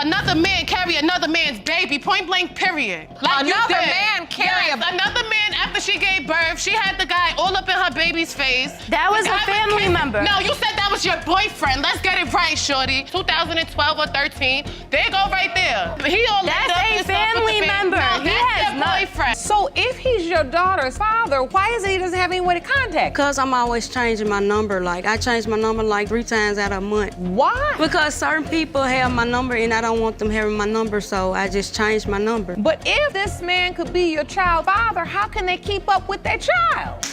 another man carry another man's baby, point blank, period. Like another man carry another man after she gave birth, she had the guy all up in her baby's face. That was a family member. No, you said that was your boyfriend. Let's get it right, shorty. 2012 or 13. There you go right there. He all That's lit up a and stuff with family the baby. member. No, He that's has your not. boyfriend. So if he's your daughter's father, why is it he doesn't have any way to contact? Because I'm always changing my number. Like, I change my number like 3 times out of a month. Why? Because certain people have my number and I don't want them having my number, so I just changed my number. But if this man could be your child's father, how can they keep up with their child?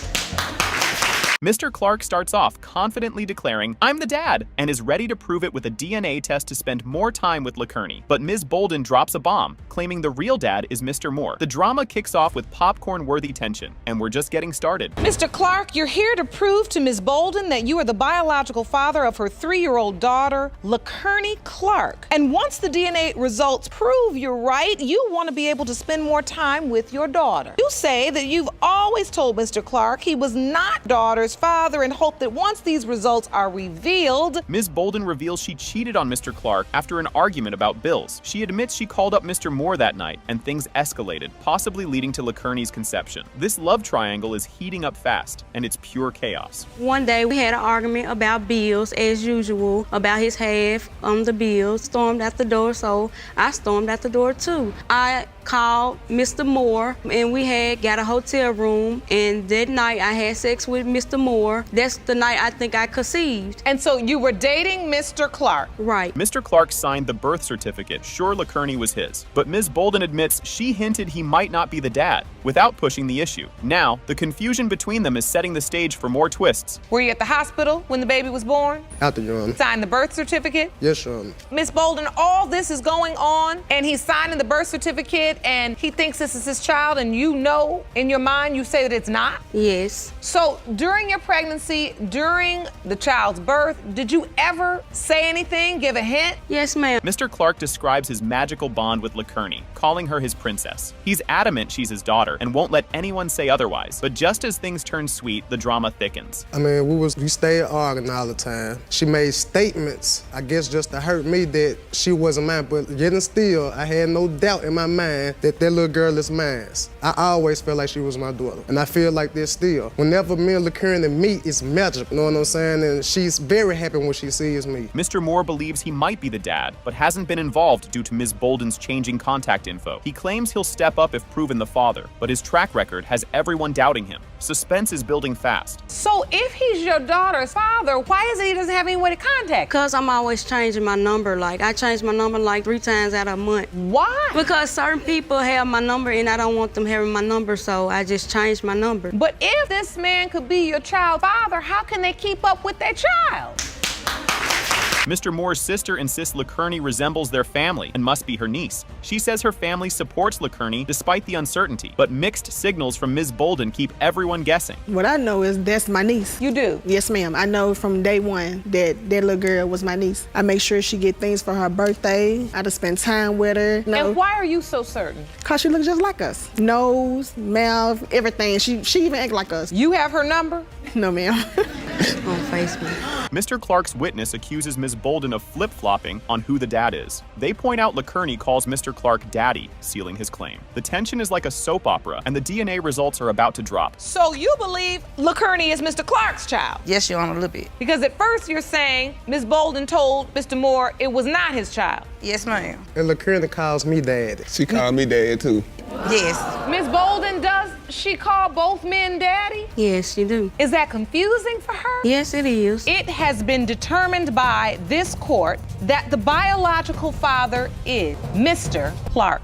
Mr. Clark starts off confidently declaring, "I'm the dad," and is ready to prove it with a DNA test to spend more time with LaKearney. But Ms. Bolden drops a bomb, claiming the real dad is Mr. Moore. The drama kicks off with popcorn-worthy tension, and we're just getting started. Mr. Clark, you're here to prove to Ms. Bolden that you are the biological father of her 3-year-old daughter, LaKearney Clark. And once the DNA results prove you're right, you want to be able to spend more time with your daughter. You say that you've always told Mr. Clark he was not daughter's father and hope that once these results are revealed... Ms. Bolden reveals she cheated on Mr. Clark after an argument about bills. She admits she called up Mr. Moore that night, and things escalated, possibly leading to LaKearney's conception. This love triangle is heating up fast, and it's pure chaos. One day we had an argument about bills, as usual, about his half on the bills. Stormed out the door, so I stormed out the door too. I called Mr. Moore, and we had got a hotel room, and that night I had sex with Mr. Moore. That's the night I think I conceived. And so you were dating Mr. Clark? Right. Mr. Clark signed the birth certificate, sure LaKearney was his. But Ms. Bolden admits she hinted he might not be the dad, without pushing the issue. Now, the confusion between them is setting the stage for more twists. Were you at the hospital when the baby was born? After, Your Honor. Signed the birth certificate? Yes, Your Honor. Ms. Bolden, all this is going on, and he's signing the birth certificate, and he thinks this is his child, and you know, in your mind, you say that it's not? Yes. So during your pregnancy, during the child's birth, did you ever say anything, give a hint? Yes, ma'am. Mr. Clark describes his magical bond with LaKearney, calling her his princess. He's adamant she's his daughter and won't let anyone say otherwise. But just as things turn sweet, the drama thickens. I mean, we stayed arguing all the time. She made statements, I guess just to hurt me, that she wasn't mine, but yet and still, I had no doubt in my mind that that little girl is mine. I always felt like she was my daughter, and I feel like this still. Whenever me and LaKearney meet, it's magic, you know what I'm saying? And she's very happy when she sees me. Mr. Moore believes he might be the dad, but hasn't been involved due to Ms. Bolden's changing contact info. He claims he'll step up if proven the father, but his track record has everyone doubting him. Suspense is building fast. So if he's your daughter's father, why is it he doesn't have any way to contact? Because I'm always changing my number. Like, I change my number like 3 times out of a month. Why? Because certain people have my number and I don't want them having my number, so I just changed my number. But if this man could be your child's father, how can they keep up with their child? Mr. Moore's sister insists LaKearney resembles their family and must be her niece. She says her family supports LaKearney despite the uncertainty, but mixed signals from Ms. Bolden keep everyone guessing. What I know is that's my niece. You do? Yes, ma'am. I know from day one that that little girl was my niece. I make sure she get things for her birthday. I just spend time with her. And why are you so certain? Cause she looks just like us. Nose, mouth, everything. She even act like us. You have her number? No, ma'am. On Facebook. Mr. Clark's witness accuses Ms. Bolden of flip-flopping on who the dad is. They point out LaKearney calls Mr. Clark daddy, sealing his claim. The tension is like a soap opera, and the DNA results are about to drop. So you believe LaKearney is Mr. Clark's child? Yes, Your Honor, a little bit. Because at first you're saying Ms. Bolden told Mr. Moore it was not his child. Yes, ma'am. And LaKearney calls me daddy. She called me dad too. Yes. Ms. Bolden, does she call both men daddy? Yes, you do. Is that confusing for her? Yes, it is. It has been determined by this court that the biological father is Mr. Clark.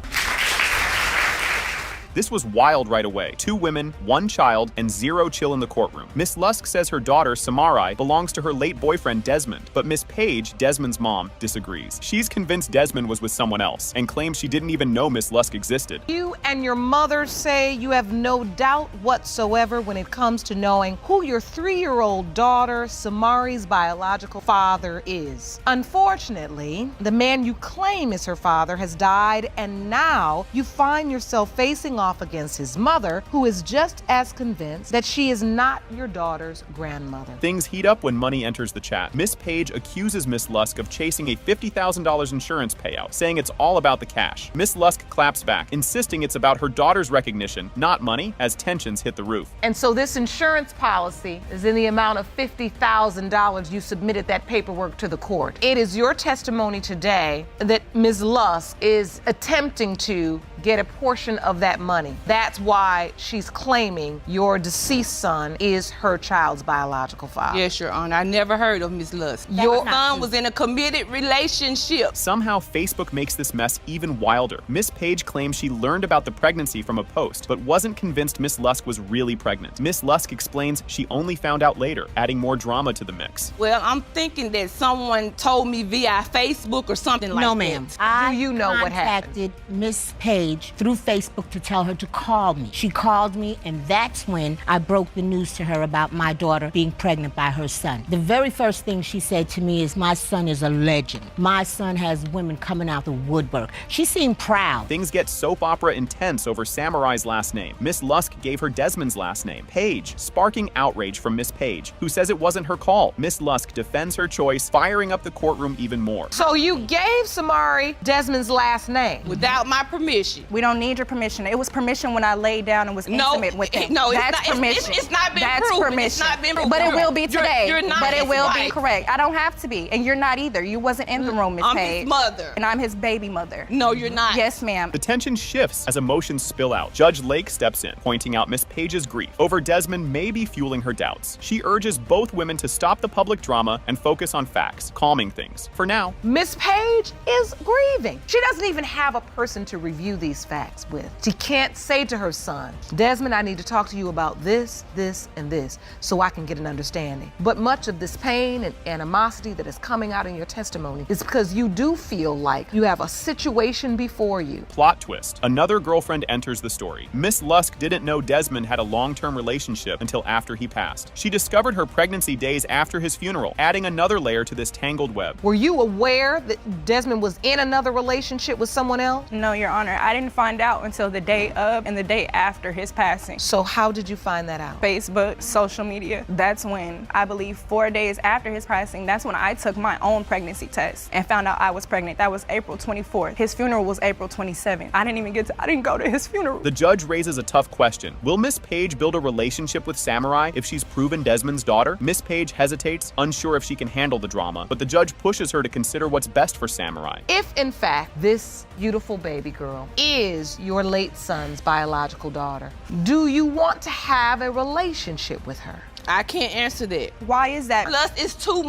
This was wild right away. 2 women, 1 child, and 0 chill in the courtroom. Miss Lusk says her daughter, Samarai, belongs to her late boyfriend, Desmond. But Miss Page, Desmond's mom, disagrees. She's convinced Desmond was with someone else and claims she didn't even know Miss Lusk existed. You and your mother say you have no doubt whatsoever when it comes to knowing who your 3-year-old daughter, Samari's biological father is. Unfortunately, the man you claim is her father has died, and now you find yourself facing off off against his mother, who is just as convinced that she is not your daughter's grandmother. Things heat up when money enters the chat. Miss Page accuses Miss Lusk of chasing a $50,000 insurance payout, saying it's all about the cash. Miss Lusk claps back, insisting it's about her daughter's recognition, not money, as tensions hit the roof. And so this insurance policy is in the amount of $50,000 you submitted that paperwork to the court. It is your testimony today that Ms. Lusk is attempting to get a portion of that money. That's why she's claiming your deceased son is her child's biological father. Yes, Your Honor. I never heard of Ms. Lusk. Your son was in a committed relationship. Somehow, Facebook makes this mess even wilder. Miss Page claims she learned about the pregnancy from a post, but wasn't convinced Miss Lusk was really pregnant. Miss Lusk explains she only found out later, adding more drama to the mix. Well, I'm thinking that someone told me via Facebook or something like that. No, ma'am. Do you know what happened? I contacted Miss Page through Facebook to tell her to call me. She called me, and that's when I broke the news to her about my daughter being pregnant by her son. The very first thing she said to me is, my son is a legend. My son has women coming out the woodwork. She seemed proud. Things get soap opera intense over Samurai's last name. Miss Lusk gave her Desmond's last name, Page, sparking outrage from Miss Page, who says it wasn't her call. Miss Lusk defends her choice, firing up the courtroom even more. So you gave Samari Desmond's last name? Without my permission. We don't need your permission. It was permission when I laid down and was intimate with him. No, that's it's not, permission. It's not been That's proven. permission. It's not been proven. But it will be today. You're not but it his will wife. be correct. I don't have to be, and you're not either. You wasn't in the room, Miss I'm Page. his mother. And I'm his baby mother. No, you're not. Yes, ma'am. The tension shifts as emotions spill out. Judge Lake steps in, pointing out Miss Page's grief over Desmond may be fueling her doubts. She urges both women to stop the public drama and focus on facts, calming things. For now, Miss Page is grieving. She doesn't even have a person to review these facts with. She can't say to her son, Desmond, I need to talk to you about this, this, and this, so I can get an understanding. But much of this pain and animosity that is coming out in your testimony is because you do feel like you have a situation before you. plot twist. Another girlfriend enters the story. Miss Lusk didn't know Desmond had a long-term relationship until after he passed. She discovered her pregnancy days after his funeral, adding another layer to this tangled web. Were you aware that Desmond was in another relationship with someone else? No, Your Honor. I didn't find out until the day of and the day after his passing. So how did you find that out? Facebook, social media. That's when, I believe 4 days after his passing, that's when I took my own pregnancy test and found out I was pregnant. That was April 24th. His funeral was April 27th. I didn't go to his funeral. The judge raises a tough question. Will Miss Page build a relationship with Samurai if she's proven Desmond's daughter? Miss Page hesitates, unsure if she can handle the drama, but the judge pushes her to consider what's best for Samurai. If, in fact, this beautiful baby girl is your late son's biological daughter, do you want to have a relationship with her? I can't answer that. Why is that? Plus, it's too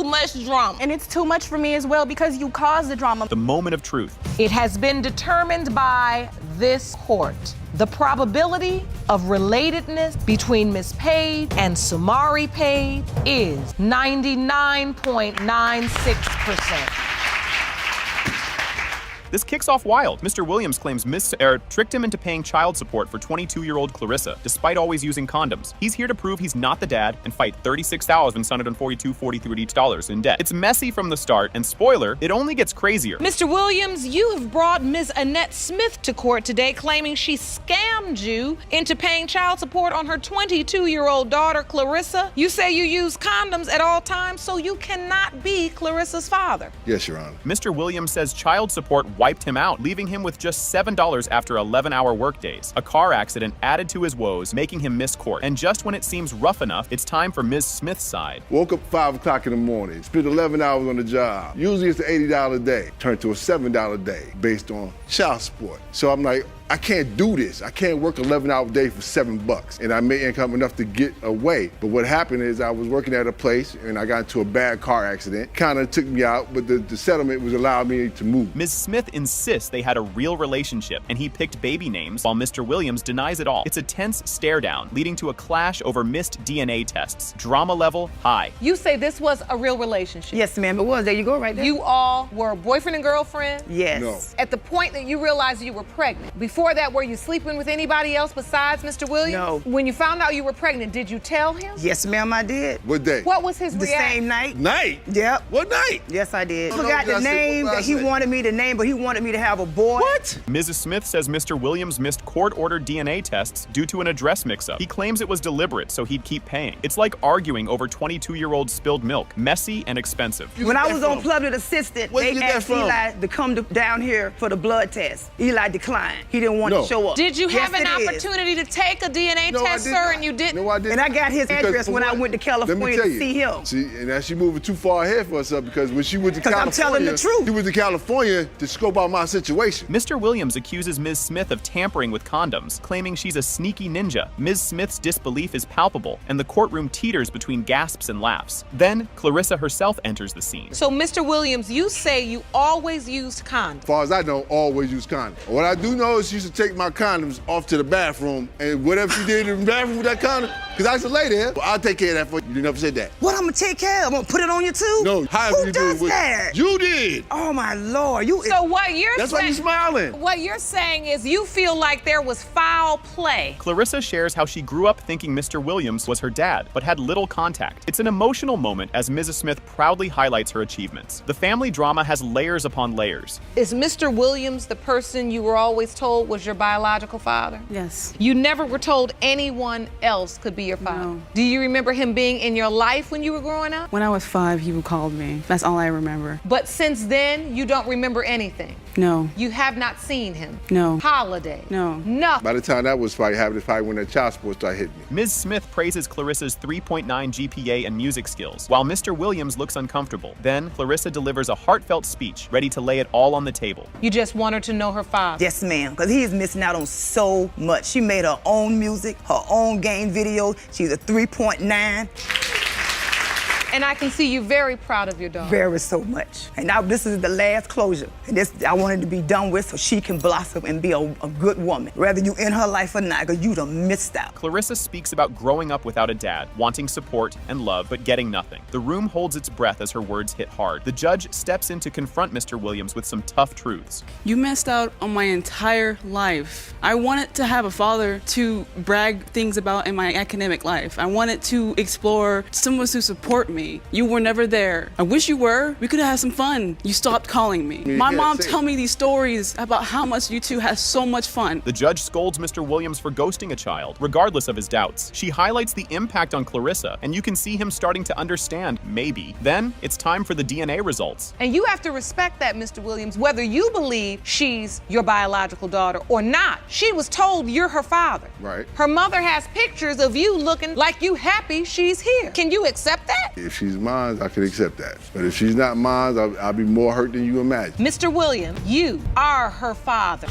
much drama. And it's too much for me as well because you caused the drama. The moment of truth. It has been determined by this court. The probability of relatedness between Miss Page and Samari Page is 99.96%. This kicks off wild. Mr. Williams claims Miss tricked him into paying child support for 22-year-old Clarissa, despite always using condoms. He's here to prove he's not the dad and fight $36,742.43 in debt. It's messy from the start, and spoiler, it only gets crazier. Mr. Williams, you have brought Ms. Annette Smith to court today claiming she scammed you into paying child support on her 22-year-old daughter, Clarissa. You say you use condoms at all times, so you cannot be Clarissa's father. Yes, Your Honor. Mr. Williams says child support wiped him out, leaving him with just $7 after 11-hour workdays. A car accident added to his woes, making him miss court. And just when it seems rough enough, it's time for Ms. Smith's side. Woke up 5 o'clock in the morning, spent 11 hours on the job. Usually it's an $80 a day, turned to a $7 a day based on child support. So I'm like, I can't do this. I can't work 11-hour day for $7, and I made income enough to get away. But what happened is I was working at a place, and I got into a bad car accident. Kind of took me out, but the settlement was allowed me to move. Ms. Smith insists they had a real relationship, and he picked baby names, while Mr. Williams denies it all. It's a tense stare-down, leading to a clash over missed DNA tests. Drama level high. You say this was a real relationship. Yes, ma'am, it was. There you go, right there. You all were boyfriend and girlfriend? Yes. No. At the point that you realized you were pregnant, before Before that, were you sleeping with anybody else besides Mr. Williams? No. When you found out you were pregnant, did you tell him? Yes, ma'am, I did. What day? What was his The reaction? same night. Night? Yep. What night? Yes, I did. Oh, no, Forgot the Justin, name what that he I say? wanted me to name, but he wanted me to have a boy. What? Mrs. Smith says Mr. Williams missed court-ordered DNA tests due to an address mix-up. He claims it was deliberate so he'd keep paying. It's like arguing over 22-year-old spilled milk. Messy and expensive. When I was on Public Assistant, Where'd they you get that asked from? Eli to come down here for the blood test. Eli declined. He didn't want No. to show up. Did you Yes, have an it is. opportunity to take a DNA No, I test, did sir, not. and you didn't? No, I didn't. And I got his Because address for when I one, went to let me California tell to you. see him. See, and now she moving too far ahead for herself because when she went to 'Cause I'm California, telling the truth. she went to California to scope out my situation. Mr. Williams accuses Ms. Smith of tampering with condoms, claiming she's a sneaky ninja. Ms. Smith's disbelief is palpable, and the courtroom teeters between gasps and laughs. Then, Clarissa herself enters the scene. So, Mr. Williams, you say you always used condoms. As far as I know, always use condoms. What I do know is she used to take my condoms off to the bathroom, and whatever she did in the bathroom with that condom, because I used to lay there, well, I'll take care of that for you. You never said that. What, I'm gonna take care of? I'm gonna put it on you too? No, however Who you do does it with- that? You did. Oh my Lord, you. So what you're That's why saying, you smiling. what you're saying is you feel like there was foul play. Clarissa shares how she grew up thinking Mr. Williams was her dad, but had little contact. It's an emotional moment as Mrs. Smith proudly highlights her achievements. The family drama has layers upon layers. Is Mr. Williams the person you were always told was your biological father? Yes. You never were told anyone else could be your father? No. Do you remember him being in your life when you were growing up? When I was 5, he would call me. That's all I remember. But since then, you don't remember anything? No. You have not seen him? No. Holiday? No. Nothing? By the time that was probably happening, probably when that child support started hitting me. Ms. Smith praises Clarissa's 3.9 GPA and music skills, while Mr. Williams looks uncomfortable. Then, Clarissa delivers a heartfelt speech, ready to lay it all on the table. You just want her to know her father? Yes, ma'am, because he is missing out on so much. She made her own music, her own game video. She's a 3.9. And I can see you very proud of your daughter. Very so much. And now this is the last closure. And this I wanted to be done with so she can blossom and be a good woman. Whether you in her life or not, because you done missed out. Clarissa speaks about growing up without a dad, wanting support and love, but getting nothing. The room holds its breath as her words hit hard. The judge steps in to confront Mr. Williams with some tough truths. You missed out on my entire life. I wanted to have a father to brag things about in my academic life. I wanted to explore someone to support me. You were never there. I wish you were. We could have had some fun. You stopped calling me. My mom tell me these stories about how much you two had so much fun. The judge scolds Mr. Williams for ghosting a child, regardless of his doubts. She highlights the impact on Clarissa, and you can see him starting to understand, maybe. Then, it's time for the DNA results. And you have to respect that, Mr. Williams, whether you believe she's your biological daughter or not. She was told you're her father. Right. Her mother has pictures of you looking like you happy she's here. Can you accept that? If she's mine, I can accept that. But if she's not mine, I'll be more hurt than you imagine. Mr. Williams, you are her father.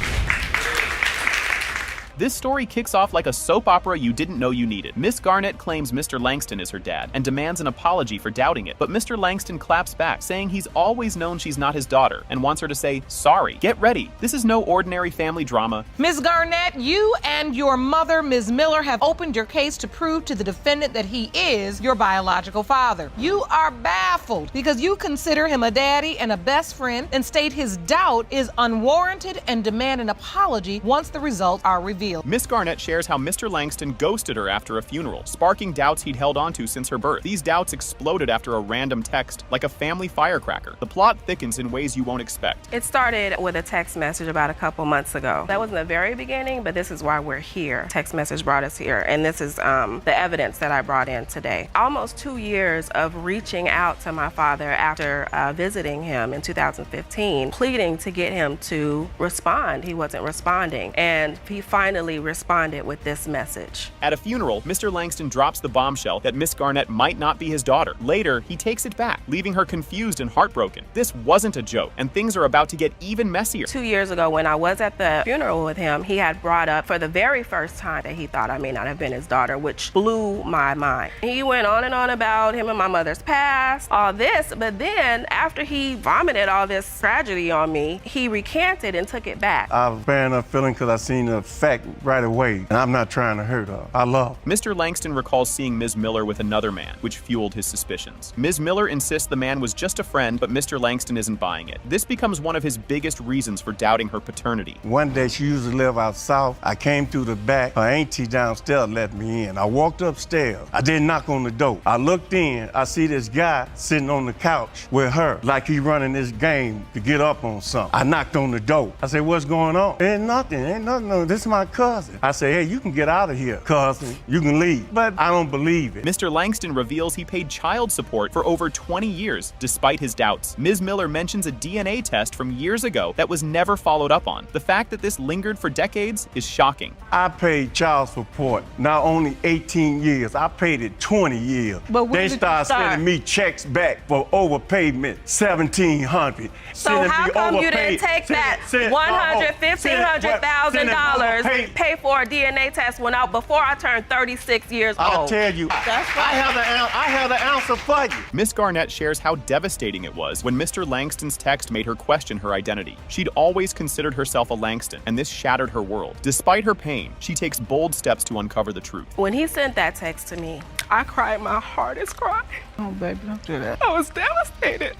This story kicks off like a soap opera you didn't know you needed. Miss Garnett claims Mr. Langston is her dad and demands an apology for doubting it, but Mr. Langston claps back, saying he's always known she's not his daughter and wants her to say sorry. Get ready. This is no ordinary family drama. Ms. Garnett, you and your mother, Ms. Miller, have opened your case to prove to the defendant that he is your biological father. You are baffled because you consider him a daddy and a best friend and state his doubt is unwarranted and demand an apology once the results are revealed. Miss Garnett shares how Mr. Langston ghosted her after a funeral, sparking doubts he'd held onto since her birth. These doubts exploded after a random text, like a family firecracker. The plot thickens in ways you won't expect. It started with a text message about a couple months ago. That wasn't the very beginning, but this is why we're here. Text message brought us here, and this is the evidence that I brought in today. Almost 2 years of reaching out to my father after visiting him in 2015, pleading to get him to respond. He wasn't responding, and he finally responded with this message. At a funeral, Mr. Langston drops the bombshell that Miss Garnett might not be his daughter. Later, he takes it back, leaving her confused and heartbroken. This wasn't a joke, and things are about to get even messier. 2 years ago, when I was at the funeral with him, he had brought up for the very first time that he thought I may not have been his daughter, which blew my mind. He went on and on about him and my mother's past, all this, but then after he vomited all this tragedy on me, he recanted and took it back. I've been a feeling because I seen the effect back right away, and I'm not trying to hurt her. I love her. Mr. Langston recalls seeing Ms. Miller with another man, which fueled his suspicions. Ms. Miller insists the man was just a friend, but Mr. Langston isn't buying it. This becomes one of his biggest reasons for doubting her paternity. One day, she used to live out south. I came through the back. Her auntie downstairs let me in. I walked upstairs. I didn't knock on the door. I looked in. I see this guy sitting on the couch with her, like he running this game to get up on something. I knocked on the door. I said, what's going on? Ain't nothing. No, this is my cousin. I said, hey, you can get out of here, cousin. You can leave. But I don't believe it. Mr. Langston reveals he paid child support for over 20 years, despite his doubts. Ms. Miller mentions a DNA test from years ago that was never followed up on. The fact that this lingered for decades is shocking. I paid child support not only 18 years, I paid it 20 years. But when they did you started start? sending me checks back for overpayment, $1,700. So how come you didn't take that $150,000, pay for a DNA test went out before I turned 36 years old? I'll tell you, I have the answer for you. Miss Garnett shares how devastating it was when Mr. Langston's text made her question her identity. She'd always considered herself a Langston, and this shattered her world. Despite her pain, she takes bold steps to uncover the truth. When he sent that text to me, I cried my hardest cry. Oh, baby, don't do that. I was devastated.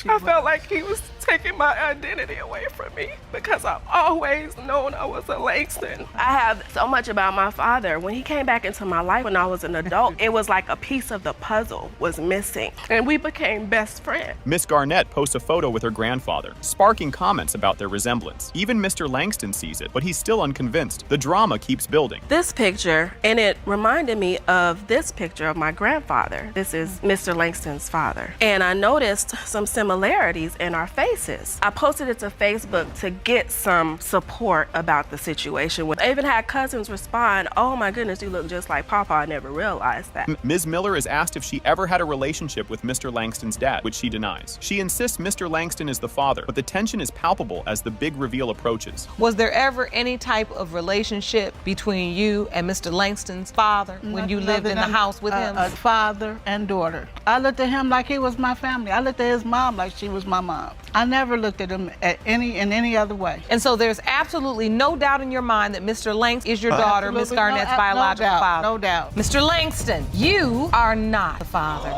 I felt like he was taking my identity away from me because I've always known I was a Langston. I have so much about my father. When he came back into my life when I was an adult, it was like a piece of the puzzle was missing, and we became best friends. Miss Garnett posts a photo with her grandfather, sparking comments about their resemblance. Even Mr. Langston sees it, but he's still unconvinced. The drama keeps building. This picture, and it reminded me of this picture of my grandfather. This is Mr. Langston's father. And I noticed some similarities in our faces. I posted it to Facebook to get some support about the situation. I even had cousins respond, oh my goodness, you look just like Papa. I never realized that. Ms. Miller is asked if she ever had a relationship with Mr. Langston's dad, which she denies. She insists Mr. Langston is the father, but the tension is palpable as the big reveal approaches. Was there ever any type of relationship between you and Mr. Langston's father when you lived in the house with him? A father and daughter. I looked at him like he was my family. I looked at his mom like she was my mom. I never looked at him in any other way. And so there's absolutely no doubt in your mind that Mr. Langston is your daughter, Miss Garnett's biological father. No doubt. Mr. Langston, you are not the father.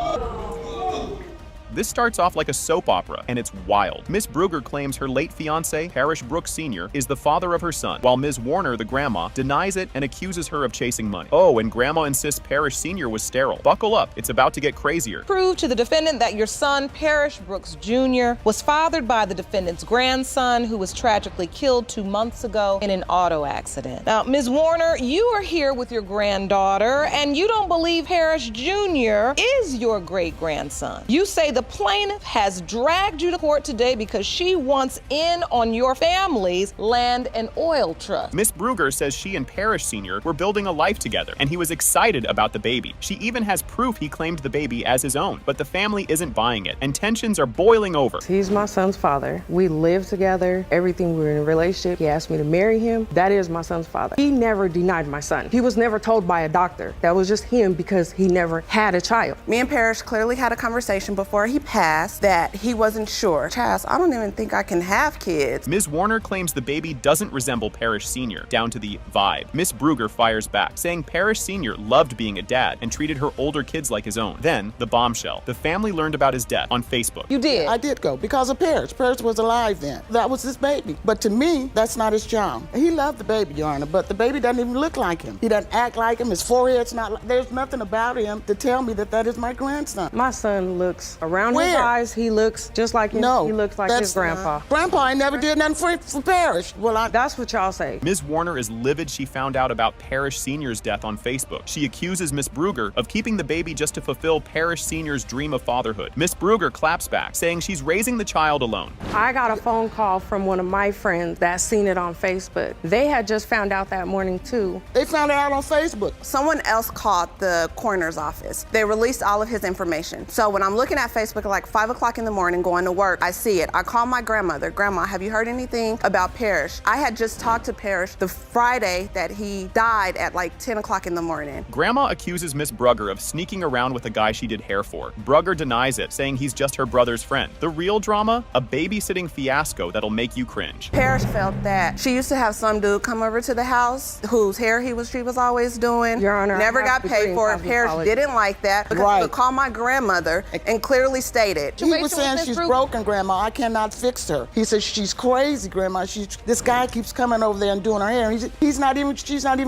This starts off like a soap opera, and it's wild. Miss Brugger claims her late fiancé, Parrish Brooks Sr., is the father of her son, while Ms. Warner, the grandma, denies it and accuses her of chasing money. Oh, and Grandma insists Parrish Sr. was sterile. Buckle up, it's about to get crazier. Prove to the defendant that your son, Parrish Brooks Jr., was fathered by the defendant's grandson, who was tragically killed 2 months ago in an auto accident. Now, Ms. Warner, you are here with your granddaughter, and you don't believe Parrish Jr. is your great-grandson. You say the plaintiff has dragged you to court today because she wants in on your family's land and oil trust. Miss Brugger says she and Parrish Sr. were building a life together, and he was excited about the baby. She even has proof he claimed the baby as his own, but the family isn't buying it, and tensions are boiling over. He's my son's father. We live together, everything, we're in a relationship. He asked me to marry him. That is my son's father. He never denied my son. He was never told by a doctor. That was just him because he never had a child. Me and Parrish clearly had a conversation before he passed that he wasn't sure. Chaz, I don't even think I can have kids. Ms. Warner claims the baby doesn't resemble Parrish Sr., down to the vibe. Miss Brugger fires back, saying Parrish Sr. loved being a dad and treated her older kids like his own. Then, the bombshell. The family learned about his death on Facebook. You did? I did go because of Parrish. Parrish was alive then. That was his baby. But to me, that's not his child. He loved the baby, Your Honor, but the baby doesn't even look like him. He doesn't act like him. His forehead's not, there's nothing about him to tell me that that is my grandson. My son looks around his eyes, he looks just like him. No, he looks like his grandpa. Grandpa ain't never did nothing for Parrish. Well, that's what y'all say. Ms. Warner is livid she found out about Parrish Sr.'s death on Facebook. She accuses Miss Brugger of keeping the baby just to fulfill Parrish Sr.'s dream of fatherhood. Miss Brugger claps back, saying she's raising the child alone. I got a phone call from one of my friends that seen it on Facebook. They had just found out that morning too. They found it out on Facebook. Someone else called the coroner's office. They released all of his information. So when I'm looking at Facebook Facebook at like 5 o'clock in the morning going to work. I see it. I call my grandmother. Grandma, have you heard anything about Parrish? I had just talked to Parrish the Friday that he died at like 10 o'clock in the morning. Grandma accuses Miss Brugger of sneaking around with a guy she did hair for. Brugger denies it, saying he's just her brother's friend. The real drama? A babysitting fiasco that'll make you cringe. Parrish felt that she used to have some dude come over to the house whose hair she was always doing. Your Honor, never got paid for it. Parrish didn't like that because he would call my grandmother and clearly stated. He was saying she's broken, Grandma. I cannot fix her. He said she's crazy, Grandma. This guy keeps coming over there and doing her hair. And she's not even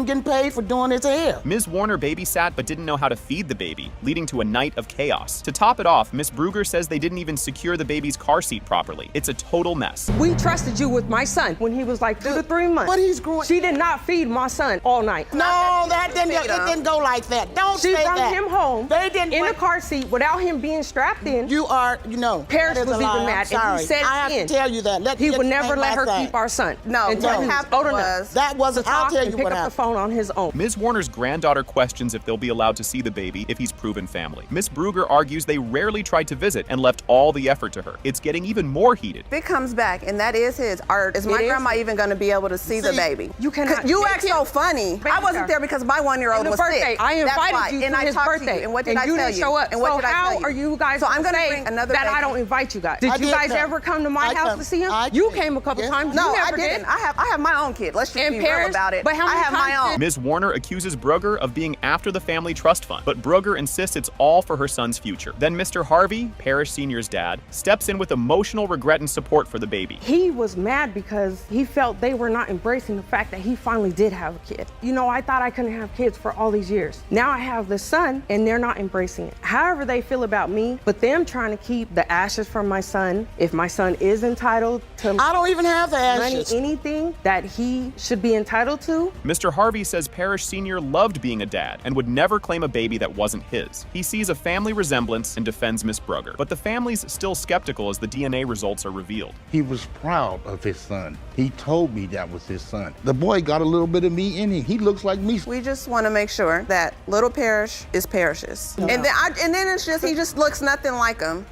getting paid for doing his hair. Ms. Warner babysat but didn't know how to feed the baby, leading to a night of chaos. To top it off, Miss Brugger says they didn't even secure the baby's car seat properly. It's a total mess. We trusted you with my son when he was like 2 to 3 months. But he's growing. She did not feed my son all night. No, it didn't go like that. Don't say that. She brought him home They didn't in a car seat without him being strapped in. Parrish was even mad, and he said I have to tell you that. He would never let her keep our son. No, what happened was that wasn't. I'll tell you pick what up happened. the phone on his own. Ms. Warner's granddaughter questions if they'll be allowed to see the baby if he's proven family. Miss Brugger argues they rarely tried to visit and left all the effort to her. It's getting even more heated. If it comes back and that is his, is my grandma even going to be able to see the baby? You cannot. You act so funny. I wasn't there because my 1-year-old was sick. I invited you and to I his talked birthday, to you. And what did I you tell didn't you? show up. And what so did I tell how you? are you guys So I'm going to gonna say bring another that baby. I don't invite you guys? Did you did guys come. ever come to my I house come. to see him? I You did. came a couple Yes. times. No, you I never didn't. did. I have my own kid. Let's just And be real Parrish, about it. but how I many have my times own. Ms. Warner accuses Brugger of being after the family trust fund, but Brugger insists it's all for her son's future. Then Mr. Harvey, Parrish Sr.'s dad, steps in with emotional regret and support for the baby. He was mad because he felt they were not embracing the fact that he finally did have a kid. You know, I thought I couldn't have kids for all these years. Now I have this son, and they're not embracing it. However they feel about me, but them trying to keep the ashes from my son, if my son is entitled to I don't even have the money, ashes. anything that he should be entitled to. Mr. Harvey says Parrish Sr. loved being a dad and would never claim a baby that wasn't his. He sees a family resemblance and defends Miss Brugger, but the family's still skeptical as the DNA results are revealed. He was proud of his son. He told me that was his son. The boy got a little bit of me in him. He looks like me. We just want to make sure that little Parrish is Parrish's. No. And then it's just, he just looks nothing like him.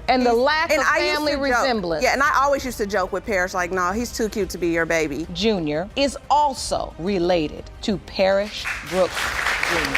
And the lack of I used family to joke. resemblance. Yeah, and I always used to joke with Parrish, like, no, he's too cute to be your baby. Jr. is also related to Parrish Brooks Jr.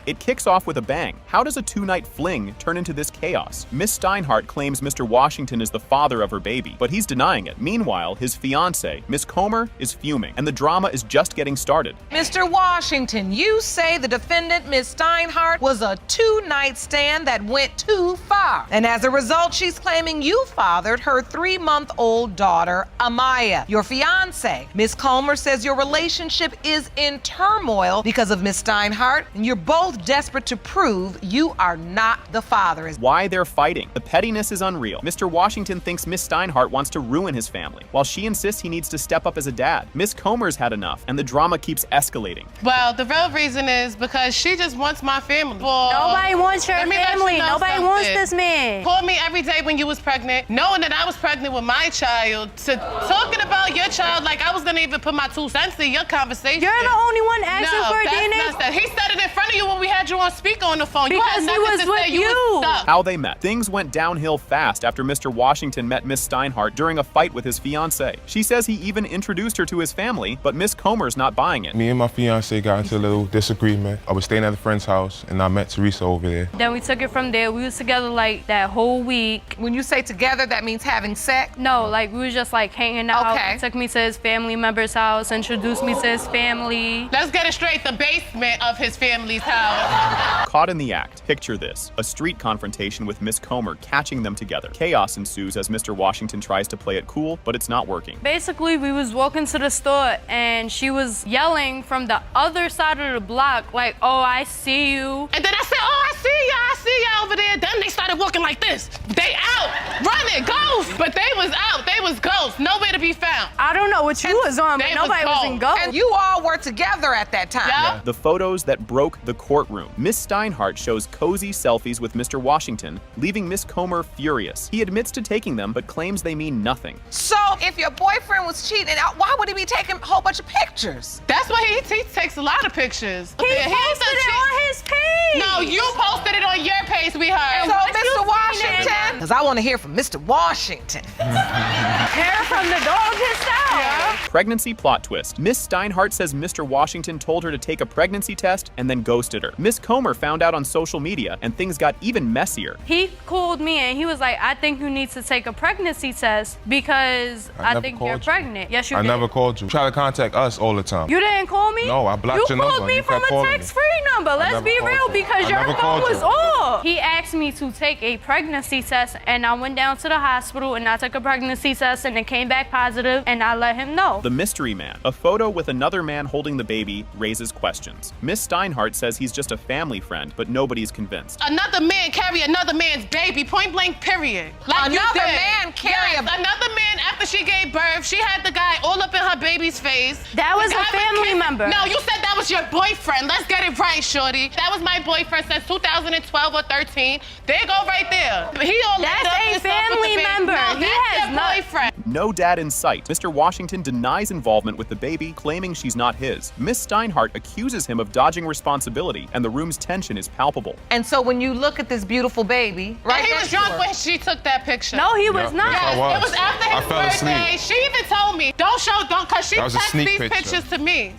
It kicks off with a bang. How does a two-night fling turn into this chaos? Miss Steinhardt claims Mr. Washington is the father of her baby, but he's denying it. Meanwhile, his fiancée, Miss Comer, is fuming, and the drama is just getting started. Mr. Washington, you say the defendant, Ms. Steinhardt, was a two-night stand that went too far. And as a result, she's claiming you fathered her 3-month-old daughter, Amaya. Your fiancé, Ms. Comer, says your relationship is in turmoil because of Ms. Steinhardt, and you're both desperate to prove you are not the father. Why they're fighting. The pettiness is unreal. Mr. Washington thinks Miss Steinhardt wants to ruin his family, while she insists he needs to step up as a dad. Miss Comer's had enough, and the drama keeps escalating. Well, the real reason is because she just wants my family. Nobody wants your Let me let you family. know Nobody wants something. this man. Called me every day when you was pregnant, knowing that I was pregnant with my child, to talking about your child like I was gonna even put my 2 cents in your conversation. You're the only one asking for a DNA. Not that. He said it in front of you when we had you on speaker on the phone. Because you he was with you. How they met. Things went downhill fast after Mr. Washington met Miss Steinhardt during a fight with his fiancée. She says he even introduced her to his family, but Miss Comer's not buying it. Me and my fiancée got into a little disagreement. I was staying at a friend's house, and I met Teresa over there. Then we took it from there. We was together like that whole week. When you say together, that means having sex? No, like we was just like hanging out. Okay. Took me to his family member's house, introduced me to his family. Let's get it straight, the basement of his family's house. Caught in the act. Picture this, a street confrontation with Miss Comer catching them together. Chaos ensues as Mr. Washington tries to play it cool, but it's not working. Basically, we was walking to the store and she was yelling from the other side of the block, like, oh, I see you. And then I said, oh, I see y'all over there. Then they started walking like this. They out, running, ghosts. But they was out, they was ghosts, nowhere to be found. I don't know what you was on, but nobody was in ghost. And you all were together at that time. Yeah. The photos that broke the courtroom. Miss Steinhardt shows cozy selfies with Mr. Washington, leaving Miss Comer furious. He admits to taking them, but claims they mean nothing. So if your boyfriend was cheating, why would he be taking a whole bunch of pictures? That's why he takes a lot of pictures. He posted it on his page. No, you posted it on your page, we heard. So, Mr. Washington, because I want to hear from Mr. Washington. Hair from the dog himself. Pregnancy plot twist. Miss Steinhardt says Mr. Washington told her to take a pregnancy test and then ghosted her. Miss Comer found out on social media and things got even messier. He called me and he was like, I think you need to take a pregnancy test because I think you're pregnant. Yes, you did. I never called you. Try to contact us all the time. You didn't call me? No, I blocked your number. You called me from a text-free number. Let's be real, because your phone was off. He asked me to take a pregnancy test, and I went down to the hospital and I took a pregnancy test and it came back positive, and I let him know. The mystery man. A photo with another man holding the baby raises questions. Miss Steinhardt says he's just a family friend, but nobody's convinced. Another man carry another man's baby, point blank, period. Like Another man carry another man after she gave birth, she had the guy all up in her baby's face. That was a family member. No, you said that was your boyfriend. Let's get it right, shorty. That was my boyfriend since 2012 or 13. There you go right there. He all That's a family member. No, He that's has your boyfriend. No dad in sight. Mr. Washington denies involvement with the baby, claiming she's not his. Miss Steinhardt accuses him of dodging responsibility, and the room's tension is palpable. And so when you look at this beautiful baby, right? And he was drunk when she took that picture. No, he was not. Yes, it was after his birthday. asleep. She even told me, because she texted these pictures to me.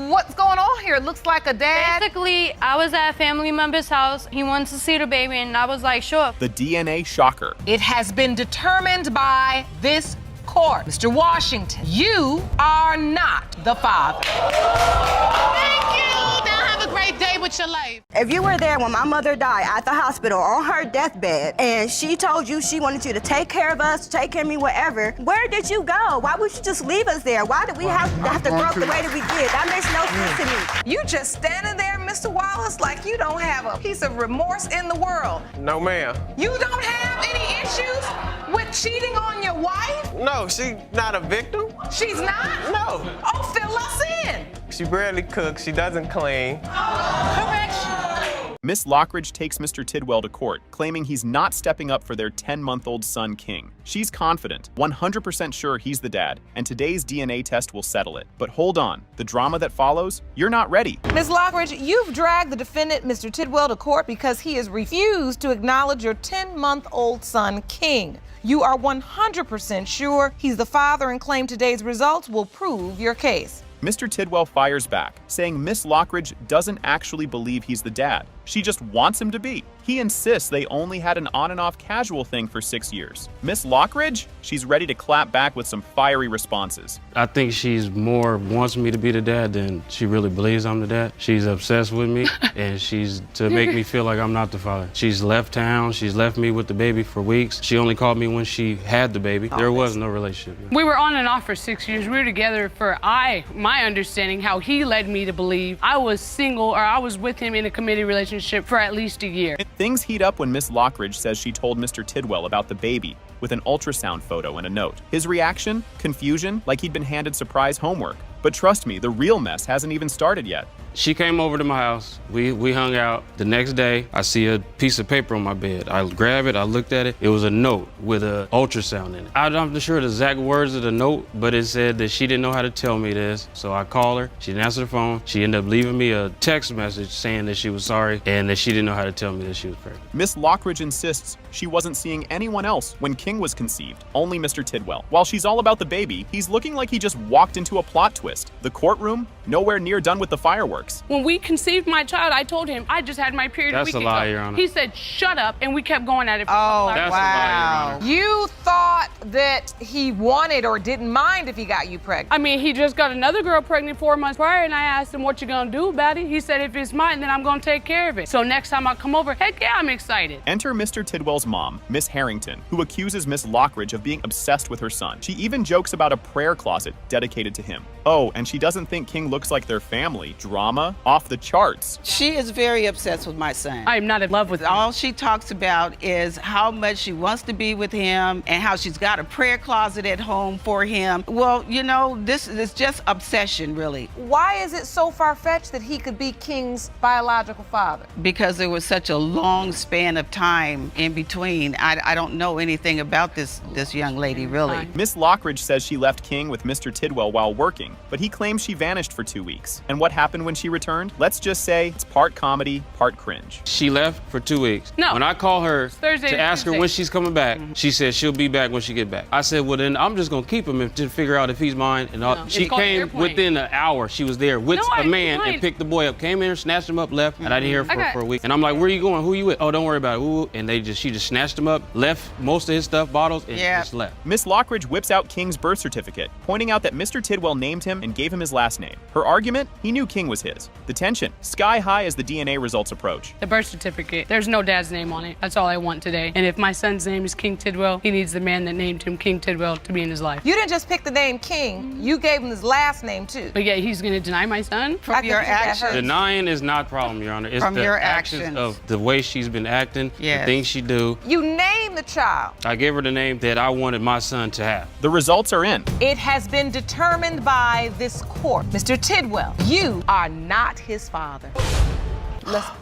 What's going on here? It looks like a dad. Basically, I was at a family member's house. He wanted to see the baby, and I was like, sure. The DNA shocker. It has been determined by this court. Mr. Washington, you are not the father. Thank you. Now have a great day with your life. If you were there when my mother died at the hospital on her deathbed, and she told you she wanted you to take care of us, take care of me, whatever, where did you go? Why would you just leave us there? Why did we have to grow up the way that we did? That makes no sense to me. You just standing there, Mr. Wallace, like you don't have a piece of remorse in the world. No, ma'am. You don't have any issues with cheating on your wife? No, she's not a victim. She's not? No. Oh, fill us in. She barely cooks. She doesn't clean. Correction. Miss Lockridge takes Mr. Tidwell to court, claiming he's not stepping up for their 10-month-old son, King. She's confident, 100% sure he's the dad, and today's DNA test will settle it. But hold on, the drama that follows, you're not ready. Ms. Lockridge, you've dragged the defendant, Mr. Tidwell, to court because he has refused to acknowledge your 10-month-old son, King. You are 100% sure he's the father and claim today's results will prove your case. Mr. Tidwell fires back, saying Miss Lockridge doesn't actually believe he's the dad. She just wants him to be. He insists they only had an on and off casual thing for 6 years. Miss Lockridge? She's ready to clap back with some fiery responses. I think she's more wants me to be the dad than she really believes I'm the dad. She's obsessed with me, and she's to make me feel like I'm not the father. She's left town. She's left me with the baby for weeks. She only called me when she had the baby. There was no relationship. We were on and off for 6 years. We were together for my understanding, how he led me to believe I was single, or I was with him in a committed relationship for at least a year. Things heat up when Miss Lockridge says she told Mr. Tidwell about the baby with an ultrasound photo and a note. His reaction? Confusion, like he'd been handed surprise homework. But trust me, the real mess hasn't even started yet. She came over to my house. We hung out. The next day, I see a piece of paper on my bed. I grab it, I looked at it. It was a note with an ultrasound in it. I'm not sure the exact words of the note, but it said that she didn't know how to tell me this. So I called her. She didn't answer the phone. She ended up leaving me a text message saying that she was sorry and that she didn't know how to tell me that she was pregnant. Miss Lockridge insists she wasn't seeing anyone else when King was conceived, only Mr. Tidwell. While she's all about the baby, he's looking like he just walked into a plot twist. The courtroom, nowhere near done with the fireworks. When we conceived my child, I told him I just had my period a week ago. That's a lie, Your Honor. He said, shut up, and we kept going at it. Oh, That's a lie, Your Honor. You thought that he wanted or didn't mind if he got you pregnant. I mean, he just got another girl pregnant 4 months prior, and I asked him, what you gonna do about it? He said, if it's mine, then I'm gonna take care of it. So next time I come over, heck yeah, I'm excited. Enter Mr. Tidwell's mom, Miss Harrington, who accuses Miss Lockridge of being obsessed with her son. She even jokes about a prayer closet dedicated to him. Oh, and she doesn't think King looks like their family. Drama off the charts. She is very obsessed with my son. I am not in love with him. All she talks about is how much she wants to be with him and how she's got a prayer closet at home for him. Well, you know, this is just obsession, really. Why is it so far-fetched that he could be King's biological father? Because there was such a long span of time in between. I don't know anything about this young lady, really. Miss Lockridge says she left King with Mr. Tidwell while working, but he claims she vanished for for 2 weeks. And what happened when she returned? Let's just say it's part comedy, part cringe. She left for 2 weeks. No. When I call her Thursday to to ask her Tuesday. when she's coming back, she said she'll be back when she get back. I said, well then I'm just gonna keep him and to figure out if he's mine. And all. No. She It's called came airplane. within an hour. She was there with No, I a man explained. and picked the boy up. Came in, snatched him up, left, and I didn't hear her Okay. for a week. And I'm like, where are you going? Who you with? Oh, don't worry about it. Ooh. And she just snatched him up, left most of his stuff, bottles, and just left. Miss Lockridge whips out King's birth certificate, pointing out that Mr. Tidwell named him and gave him his last name. Her argument? He knew King was his. The tension, sky high as the DNA results approach. The birth certificate, there's no dad's name on it. That's all I want today. And if my son's name is King Tidwell, he needs the man that named him King Tidwell to be in his life. You didn't just pick the name King, you gave him his last name too. But yet he's gonna deny my son? From your actions. Denying is not a problem, Your Honor. It's From the your actions actions. of the way she's been acting, Yes. the things she do. You named the child. I gave her the name that I wanted my son to have. The results are in. It has been determined by this court. Mr. Tidwell, you are not his father.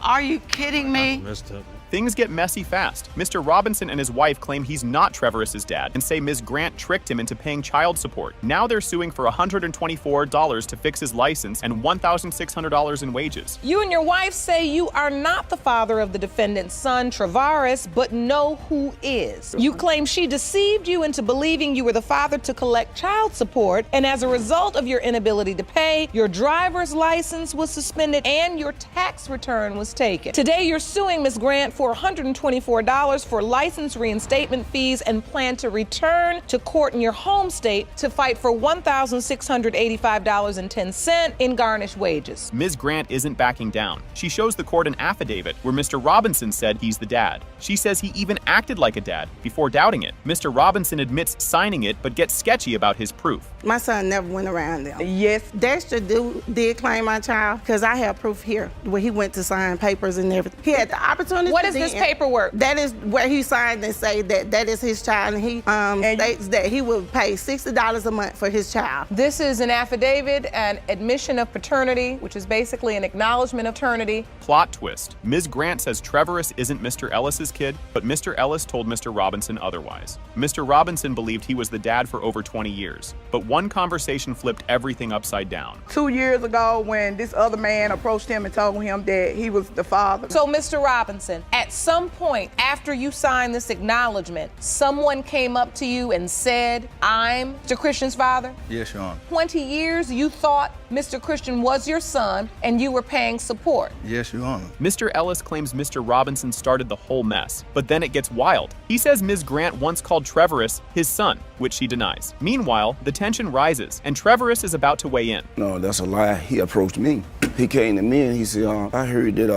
Are you kidding me? Messed up. Things get messy fast. Mr. Robinson and his wife claim he's not Trevorous' dad and say Ms. Grant tricked him into paying child support. Now they're suing for $124 to fix his license and $1,600 in wages. You and your wife say you are not the father of the defendant's son, Travaris, but know who is. You claim she deceived you into believing you were the father to collect child support, and as a result of your inability to pay, your driver's license was suspended and your tax return was taken. Today, you're suing Ms. Grant for $124 for license reinstatement fees and plan to return to court in your home state to fight for $1,685.10 in garnished wages. Ms. Grant isn't backing down. She shows the court an affidavit where Mr. Robinson said he's the dad. She says he even acted like a dad before doubting it. Mr. Robinson admits signing it but gets sketchy about his proof. My son never went around them. Yes. Dexter did claim my child because I have proof here where he went to sign papers and everything. He had the opportunity. What is this paperwork? That is where he signed and say that is his child, and he states that he will pay $60 a month for his child. This is an affidavit, an admission of paternity, which is basically an acknowledgement of paternity. Plot twist. Ms. Grant says Trevorous isn't Mr. Ellis's kid, but Mr. Ellis told Mr. Robinson otherwise. Mr. Robinson believed he was the dad for over 20 years, but one conversation flipped everything upside down. 2 years ago when this other man approached him and told him that he was the father. So, Mr. Robinson, at some point after you signed this acknowledgement, someone came up to you and said, I'm Mr. Christian's father? Yes, Your Honor. 20 years you thought Mr. Christian was your son and you were paying support. Yes, Your Honor. Mr. Ellis claims Mr. Robinson started the whole mess, but then it gets wild. He says Ms. Grant once called Trevorous his son, which she denies. Meanwhile, the tension rises, and Trevorous is about to weigh in. No, that's a lie. He approached me. He came to me and he said, I heard that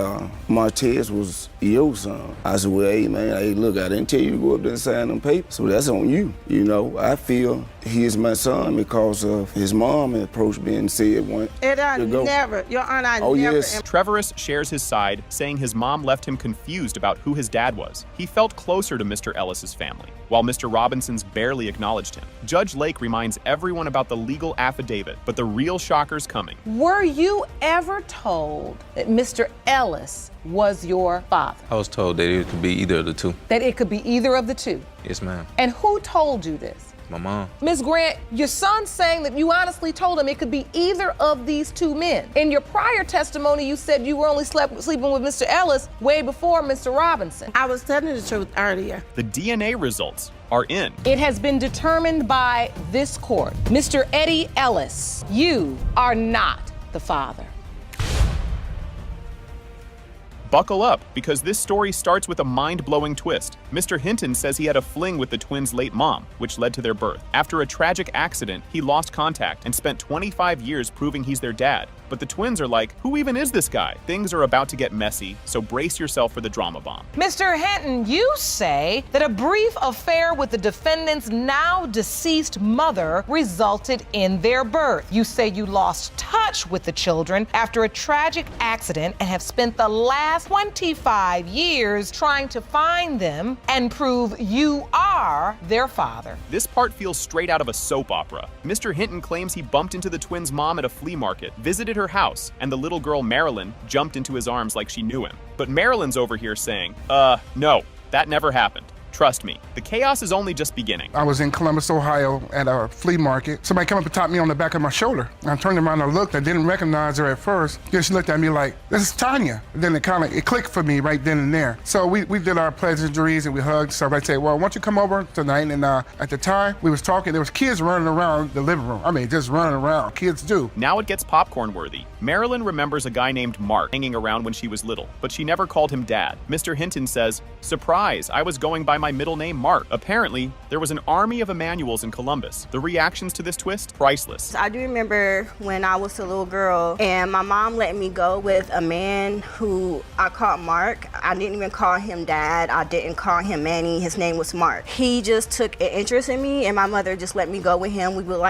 Martez was your son. I said, well, hey, man, hey, look, I didn't tell you to go up there and sign them papers, so that's on you. You know, I feel he is my son because of his mom approached me and said one. And I never, Your Honor, I never. Yes. Trevorous shares his side, saying his mom left him confused about who his dad was. He felt closer to Mr. Ellis's family, while Mr. Robinson's barely acknowledged him. Judge Lake reminds everyone about the legal affidavit, but the real shocker's coming. Were you ever told that Mr. Ellis was your father? I was told that it could be either of the two. That it could be either of the two? Yes, ma'am. And who told you this? My mom. Ms. Grant, your son's saying that you honestly told him it could be either of these two men. In your prior testimony, you said you were only sleeping with Mr. Ellis way before Mr. Robinson. I was telling the truth earlier. The DNA results are in. It has been determined by this court. Mr. Eddie Ellis, you are not the father. Buckle up, because this story starts with a mind-blowing twist. Mr. Hinton says he had a fling with the twins' late mom, which led to their birth. After a tragic accident, he lost contact and spent 25 years proving he's their dad. But the twins are like, who even is this guy? Things are about to get messy, so brace yourself for the drama bomb. Mr. Hinton, you say that a brief affair with the defendant's now deceased mother resulted in their birth. You say you lost touch with the children after a tragic accident and have spent the last 25 years trying to find them and prove you are their father. This part feels straight out of a soap opera. Mr. Hinton claims he bumped into the twins' mom at a flea market, visited her house, and the little girl Marilyn jumped into his arms like she knew him. But Marilyn's over here saying, no, that never happened. Trust me, the chaos is only just beginning. I was in Columbus, Ohio at a flea market. Somebody came up and tapped me on the back of my shoulder. I turned around and looked. I didn't recognize her at first. Then she looked at me like, this is Tanya. And then it clicked for me right then and there. So we did our pleasantries and we hugged. So I said, well, why don't you come over tonight? And at the time we was talking, there was kids running around the living room. I mean, just running around. Kids do. Now it gets popcorn worthy. Marilyn remembers a guy named Mark hanging around when she was little, but she never called him Dad. Mr. Hinton says, surprise, I was going by my middle name Mark. Apparently, there was an army of Emmanuels in Columbus. The reactions to this twist, priceless. I do remember when I was a little girl and my mom let me go with a man who I called Mark. I didn't even call him Dad. I didn't call him Manny. His name was Mark. He just took an interest in me and my mother just let me go with him. We would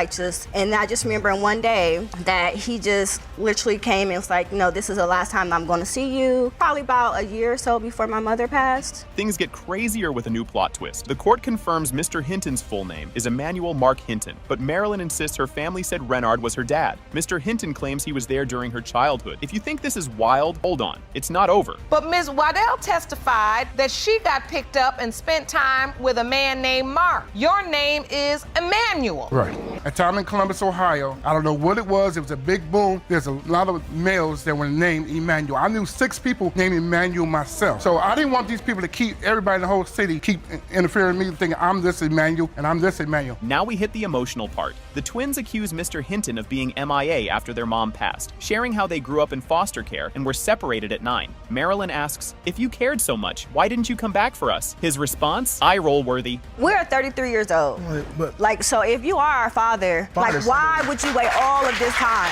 and I just remember one day that he just literally came and was like, no, this is the last time I'm going to see you. Probably about a year or so before my mother passed. Things get crazier with a new plot twist. The court confirms Mr. Hinton's full name is Emmanuel Mark Hinton, but Marilyn insists her family said Renard was her dad. Mr. Hinton claims he was there during her childhood. If you think this is wild, hold on. It's not over. But Ms. Waddell testified that she got picked up and spent time with a man named Mark. Your name is Emmanuel. Right. At time in Columbus, Ohio, I don't know what it was a big boom. There's a lot of males that were named Emmanuel. I knew 6 people named Emmanuel myself. So I didn't want these people to keep everybody in the whole city keep interfering with me thinking I'm this Emmanuel and I'm this Emmanuel. Now we hit the emotional part. The twins accuse Mr. Hinton of being MIA after their mom passed, sharing how they grew up in foster care and were separated at 9. Marilyn asks, if you cared so much, why didn't you come back for us? His response, eye-roll worthy. We're 33 years old. So if you are our father, why would you wait all of this time?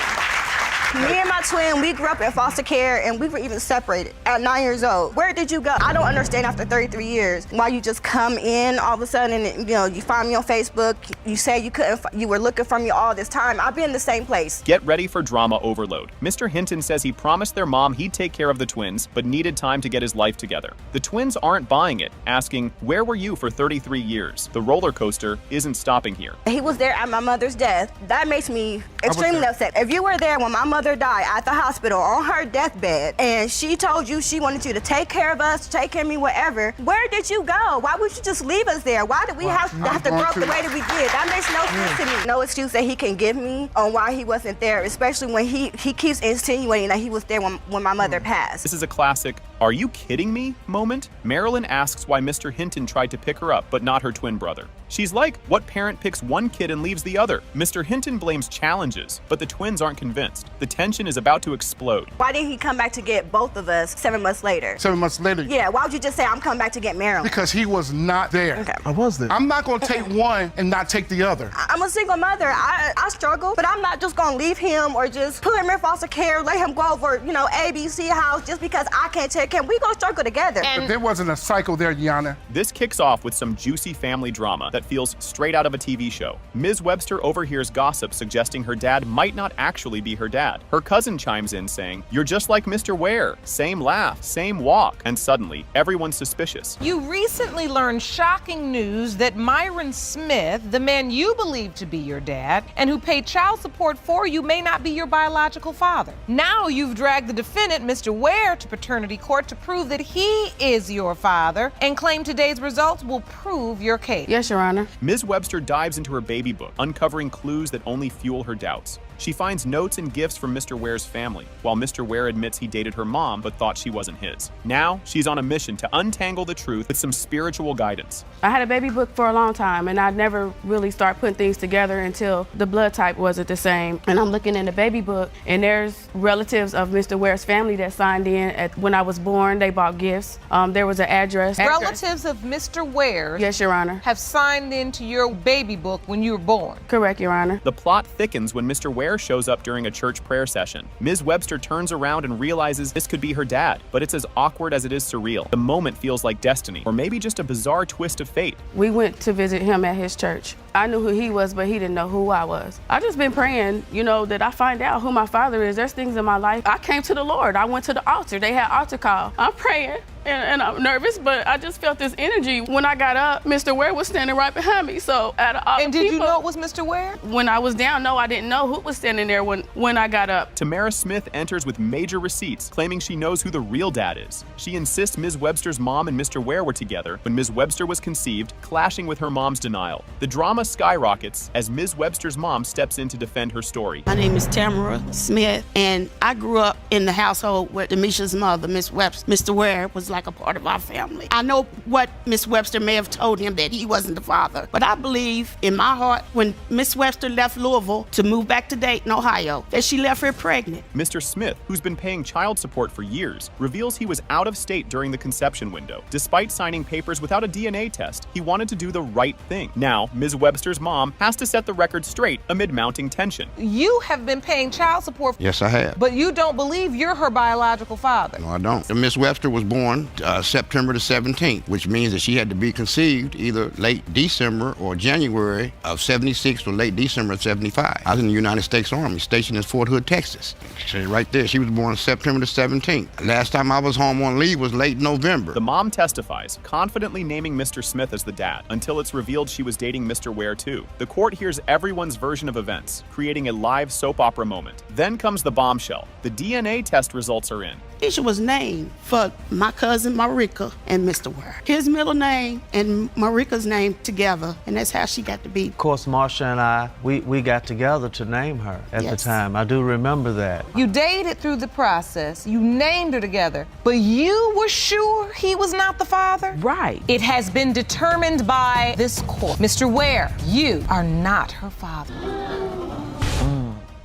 Me and my twin, we grew up in foster care and we were even separated at 9 years old. Where did you go? I don't understand after 33 years why you just come in all of a sudden and you find me on Facebook, you say you were looking for me all this time. I've been in the same place. Get ready for drama overload. Mr. Hinton says he promised their mom he'd take care of the twins, but needed time to get his life together. The twins aren't buying it, asking, where were you for 33 years? The roller coaster isn't stopping here. He was there at my mother's death. That makes me extremely upset. If you were there when my mother died at the hospital on her deathbed and she told you she wanted you to take care of us, take care of me, whatever, where did you go? Why would you just leave us there? Why did we have to grow up the way that we did? That makes no sense to me. No excuse that he can give me on why he wasn't there, especially when he keeps insinuating that he was there when my mother passed. This is a classic, are you kidding me moment? Marilyn asks why Mr. Hinton tried to pick her up, but not her twin brother. She's like, what parent picks one kid and leaves the other? Mr. Hinton blames challenges, but the twins aren't convinced. The tension is about to explode. Why didn't he come back to get both of us 7 months later? 7 months later? Yeah, why would you just say, I'm coming back to get Marilyn? Because he was not there. Okay. I was there. I'm not gonna take one and not take the other. I'm a single mother. I struggle, but I'm not just gonna leave him or just put him in foster care, let him go over, ABC house just because I can't take him. We gonna struggle together. But there wasn't a cycle there, Yana. This kicks off with some juicy family drama that feels straight out of a TV show. Ms. Webster overhears gossip suggesting her dad might not actually be her dad. Her cousin chimes in saying, you're just like Mr. Ware. Same laugh, same walk. And suddenly, everyone's suspicious. You recently learned shocking news that Myron Smith, the man you believe to be your dad and who paid child support for you, may not be your biological father. Now you've dragged the defendant, Mr. Ware, to paternity court to prove that he is your father and claim today's results will prove your case. Yes, Your Honor. Ms. Webster dives into her baby book, uncovering clues that only fuel her doubts. She finds notes and gifts from Mr. Ware's family, while Mr. Ware admits he dated her mom but thought she wasn't his. Now, she's on a mission to untangle the truth with some spiritual guidance. I had a baby book for a long time, and I never really started putting things together until the blood type wasn't the same. And I'm looking in the baby book, and there's relatives of Mr. Ware's family that signed in when I was born. They bought gifts. There was an address. Relatives of Mr. Ware, yes, Your Honor, have signed into your baby book when you were born. Correct, Your Honor. The plot thickens when Mr. Ware shows up during a church prayer session. Ms. Webster turns around and realizes this could be her dad, but it's as awkward as it is surreal. The moment feels like destiny, or maybe just a bizarre twist of fate. We went to visit him at his church. I knew who he was, but he didn't know who I was. I just been praying, that I find out who my father is. There's things in my life. I came to the Lord. I went to the altar. They had altar call. I'm praying. and I'm nervous, but I just felt this energy. When I got up, Mr. Ware was standing right behind me. So out of all And the did you people, know it was Mr. Ware? When I was down, no, I didn't know who was standing there when I got up. Tamara Smith enters with major receipts, claiming she knows who the real dad is. She insists Ms. Webster's mom and Mr. Ware were together when Ms. Webster was conceived, clashing with her mom's denial. The drama skyrockets as Ms. Webster's mom steps in to defend her story. My name is Tamara Smith, and I grew up in the household with Demisha's mother, Miss Webster. Mr. Ware was like a part of our family. I know what Miss Webster may have told him, that he wasn't the father, but I believe in my heart when Miss Webster left Louisville to move back to Dayton, Ohio, that she left her pregnant. Mr. Smith, who's been paying child support for years, reveals he was out of state during the conception window. Despite signing papers without a DNA test, he wanted to do the right thing. Now, Ms. Webster's mom has to set the record straight amid mounting tension. You have been paying child support. Yes, I have. But you don't believe you're her biological father. No, I don't. Miss Webster was born September the 17th, which means that she had to be conceived either late December or January of 76 or late December of 75. I was in the United States Army, stationed in Fort Hood, Texas. Right there, she was born September the 17th. Last time I was home on leave was late November. The mom testifies, confidently naming Mr. Smith as the dad, until it's revealed she was dating Mr. Ware too. The court hears everyone's version of events, creating a live soap opera moment. Then comes the bombshell. The DNA test results are in. Tisha was named for my cousin Marika and Mr. Ware. His middle name and Marika's name together, and that's how she got to be. Of course, Marsha and I, we got together to name her at the time. I do remember that. You dated through the process, you named her together, but you were sure he was not the father? Right. It has been determined by this court. Mr. Ware, you are not her father.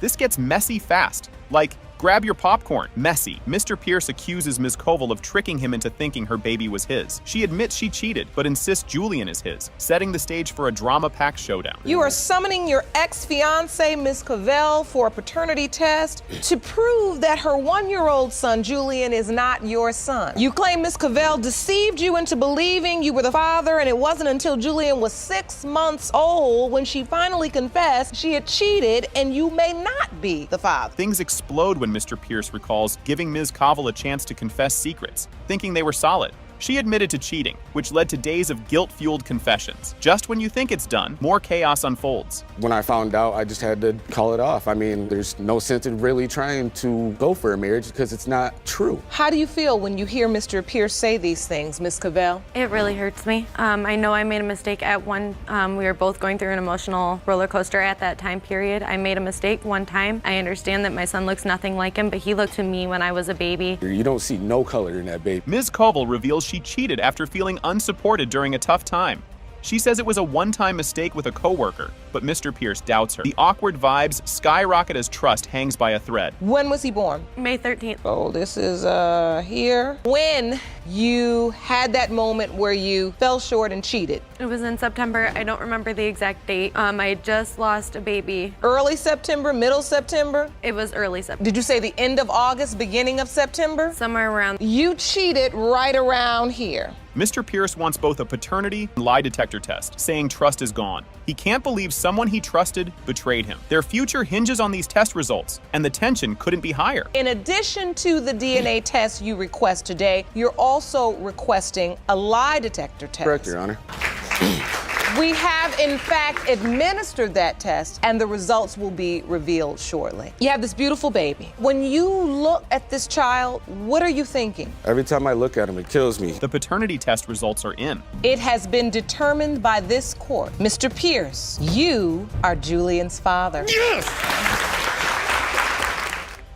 This gets messy fast. Like, grab your popcorn. Messy. Mr. Pierce accuses Ms. Koval of tricking him into thinking her baby was his. She admits she cheated, but insists Julian is his, setting the stage for a drama-packed showdown. You are summoning your ex-fiancée, Ms. Cavell, for a paternity test to prove that her one-year-old son, Julian, is not your son. You claim Ms. Cavell deceived you into believing you were the father, and it wasn't until Julian was 6 months old when she finally confessed she had cheated and you may not be the father. Things explode when Mr. Pierce recalls giving Ms. Koval a chance to confess secrets, thinking they were solid. She admitted to cheating, which led to days of guilt-fueled confessions. Just when you think it's done, more chaos unfolds. When I found out, I just had to call it off. I mean, there's no sense in really trying to go for a marriage because it's not true. How do you feel when you hear Mr. Pierce say these things, Ms. Cavell? It really hurts me. I know I made a mistake at one. We were both going through an emotional roller coaster at that time period. I made a mistake one time. I understand that my son looks nothing like him, but he looked to me when I was a baby. You don't see no color in that baby. Ms. Koval reveals she cheated after feeling unsupported during a tough time. She says it was a one-time mistake with a coworker, but Mr. Pierce doubts her. The awkward vibes skyrocket as trust hangs by a thread. When was he born? May 13th. Oh, this is here. When you had that moment where you fell short and cheated? It was in September. I don't remember the exact date. I had just lost a baby. Early September, middle September? It was early September. Did you say the end of August, beginning of September? Somewhere around. You cheated right around here. Mr. Pierce wants both a paternity and lie detector test, saying trust is gone. He can't believe someone he trusted betrayed him. Their future hinges on these test results, and the tension couldn't be higher. In addition to the DNA test you request today, you're also requesting a lie detector test. Correct, Your Honor. We have, in fact, administered that test, and the results will be revealed shortly. You have this beautiful baby. When you look at this child, what are you thinking? Every time I look at him, it kills me. The paternity test results are in. It has been determined by this court. Mr. Pierce, you are Julian's father. Yes!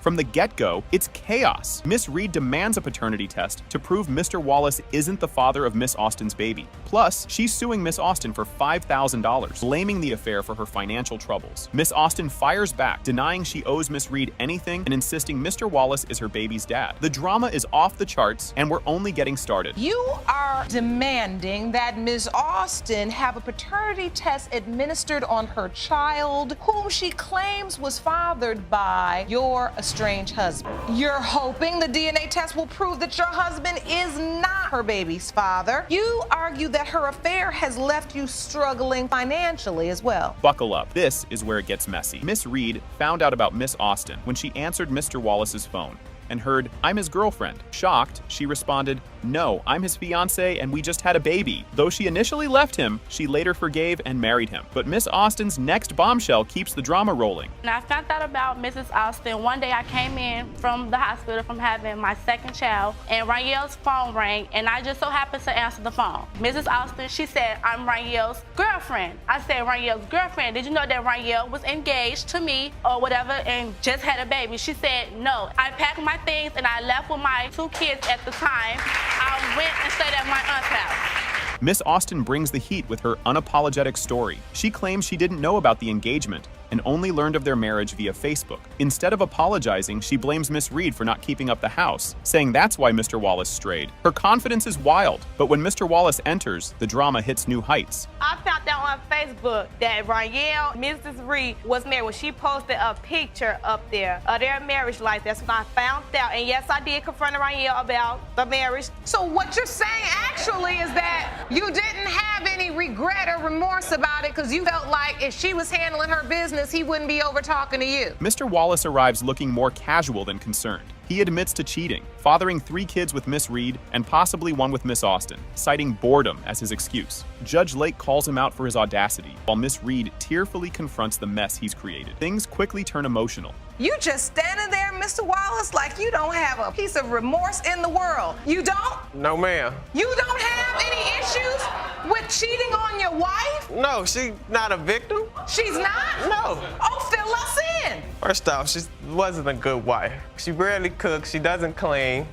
From the get-go, it's chaos. Miss Reed demands a paternity test to prove Mr. Wallace isn't the father of Miss Austin's baby. Plus, she's suing Miss Austin for $5,000, blaming the affair for her financial troubles. Miss Austin fires back, denying she owes Miss Reed anything and insisting Mr. Wallace is her baby's dad. The drama is off the charts, and we're only getting started. You are demanding that Miss Austin have a paternity test administered on her child, whom she claims was fathered by your estranged husband. You're hoping the DNA test will prove that your husband is not her baby's father. You argue that her affair has left you struggling financially as well. Buckle up. This is where it gets messy. Miss Reed found out about Miss Austin when she answered Mr. Wallace's phone. and heard, "I'm his girlfriend." Shocked, she responded, "No, I'm his fiancée and we just had a baby." Though she initially left him, she later forgave and married him. But Miss Austin's next bombshell keeps the drama rolling. And I found out about Mrs. Austin. One day I came in from the hospital from having my second child, and Raniel's phone rang, and I just so happened to answer the phone. Mrs. Austin, she said, "I'm Raniel's girlfriend." I said, "Raniel's girlfriend? Did you know that Raniel was engaged to me or whatever and just had a baby?" She said, "No." I packed my things and I left with my 2 kids at the time. I went and stayed at my aunt's house. Miss Austin brings the heat with her unapologetic story. She claims she didn't know about the engagement and only learned of their marriage via Facebook. Instead of apologizing, she blames Miss Reed for not keeping up the house, saying that's why Mr. Wallace strayed. Her confidence is wild, but when Mr. Wallace enters, the drama hits new heights. I found out on Facebook that Raniel, Mrs. Reed, was married. When she posted a picture up there of their marriage life, that's when I found out. And yes, I did confront Raniel about the marriage. So what you're saying actually is that you didn't have any regret or remorse about it because you felt like if she was handling her business, he wouldn't be over talking to you. Mr. Wallace arrives looking more casual than concerned. He admits to cheating, fathering 3 kids with Miss Reed and possibly one with Miss Austin, citing boredom as his excuse. Judge Lake calls him out for his audacity, while Miss Reed tearfully confronts the mess he's created. Things quickly turn emotional. You just standing there, Mr. Wallace, like you don't have a piece of remorse in the world. You don't? No, ma'am. You don't have any issues with cheating on your wife? No, she's not a victim. She's not? No. Oh, fill us in. First off, she wasn't a good wife. She barely cooks, she doesn't clean.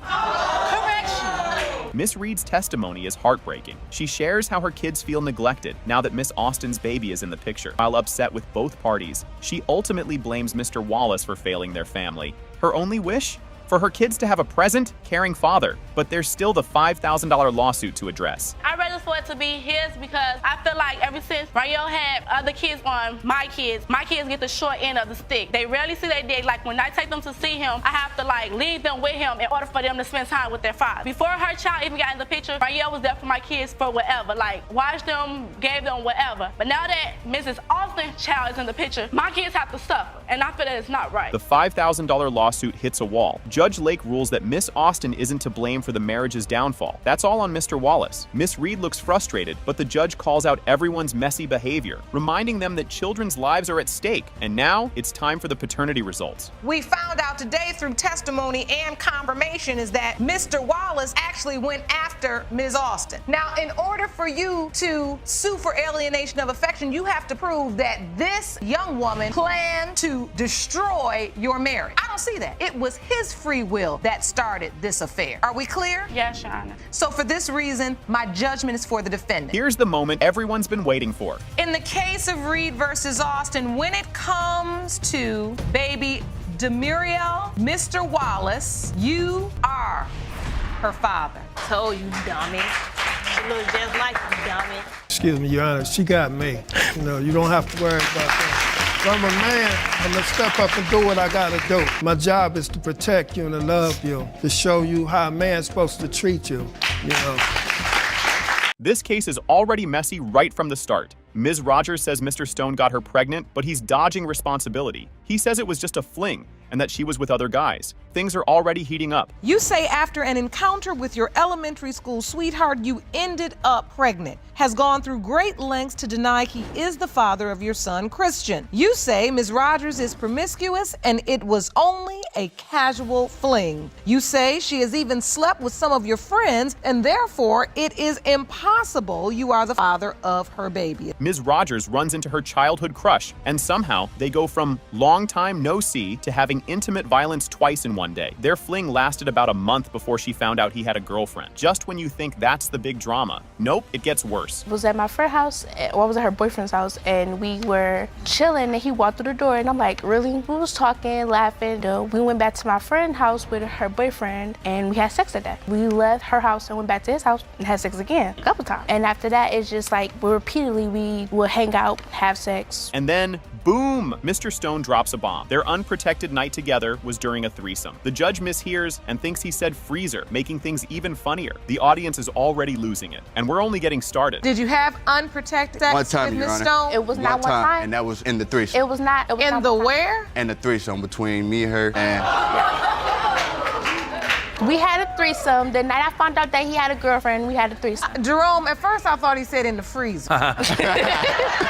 Miss Reed's testimony is heartbreaking. She shares how her kids feel neglected now that Miss Austin's baby is in the picture. While upset with both parties, she ultimately blames Mr. Wallace for failing their family. Her only wish? For her kids to have a present, caring father, but there's still the $5,000 lawsuit to address. I'd rather for it to be his because I feel like ever since Raniel had other kids on my kids get the short end of the stick. They rarely see their dad. Like when I take them to see him, I have to like leave them with him in order for them to spend time with their father. Before her child even got in the picture, Raniel was there for my kids for whatever, like watched them, gave them whatever. But now that Mrs. Austin's child is in the picture, my kids have to suffer, and I feel that it's not right. The $5,000 lawsuit hits a wall. Judge Lake rules that Miss Austin isn't to blame for the marriage's downfall. That's all on Mr. Wallace. Miss Reed looks frustrated, but the judge calls out everyone's messy behavior, reminding them that children's lives are at stake. And now it's time for the paternity results. We found out today through testimony and confirmation is that Mr. Wallace actually went after Ms. Austin. Now, in order for you to sue for alienation of affection, you have to prove that this young woman planned to destroy your marriage. I don't see that. It was his free will that started this affair. Are we clear? Yes, Your Honor. So for this reason, my judgment is for the defendant. Here's the moment everyone's been waiting for. In the case of Reed versus Austin, when it comes to baby Demuriel, Mr. Wallace, you are her father. Told you, dummy. She looks just like you, dummy. Excuse me, Your Honor, she got me. You know, you don't have to worry about that. If I'm a man, I'm gonna step up and do what I gotta do. My job is to protect you and to love you, to show you how a man's supposed to treat you, you know. This case is already messy right from the start. Ms. Rogers says Mr. Stone got her pregnant, but he's dodging responsibility. He says it was just a fling and that she was with other guys. Things are already heating up. You say after an encounter with your elementary school sweetheart, you ended up pregnant, has gone through great lengths to deny he is the father of your son, Christian. You say Ms. Rogers is promiscuous and it was only a casual fling. You say she has even slept with some of your friends and therefore it is impossible you are the father of her baby. Ms. Rogers runs into her childhood crush, and somehow they go from long time no see to having intimate violence twice in one day. Their fling lasted about a month before she found out he had a girlfriend. Just when you think that's the big drama, nope, it gets worse. I was at my friend's house, or I was at her boyfriend's house, and we were chilling, and he walked through the door, and I'm like, really? We was talking, laughing. We went back to my friend's house with her boyfriend, and we had sex that day. We left her house and went back to his house and had sex again a couple times. And after that, it's just like, repeatedly, we would hang out, have sex. And then, boom, Mr. Stone drops a bomb. Their unprotected night together was during a threesome. The judge mishears and thinks he said freezer, making things even funnier. The audience is already losing it, and we're only getting started. Did you have unprotected sex One time, with Your Ms. Honor. Stone? It was not one time. And that was in the threesome. It was not. It was in not the one time. where? And the threesome between me, her, and... We had a threesome. The night I found out that he had a girlfriend, we had a threesome. Jerome, at first I thought he said in the freezer.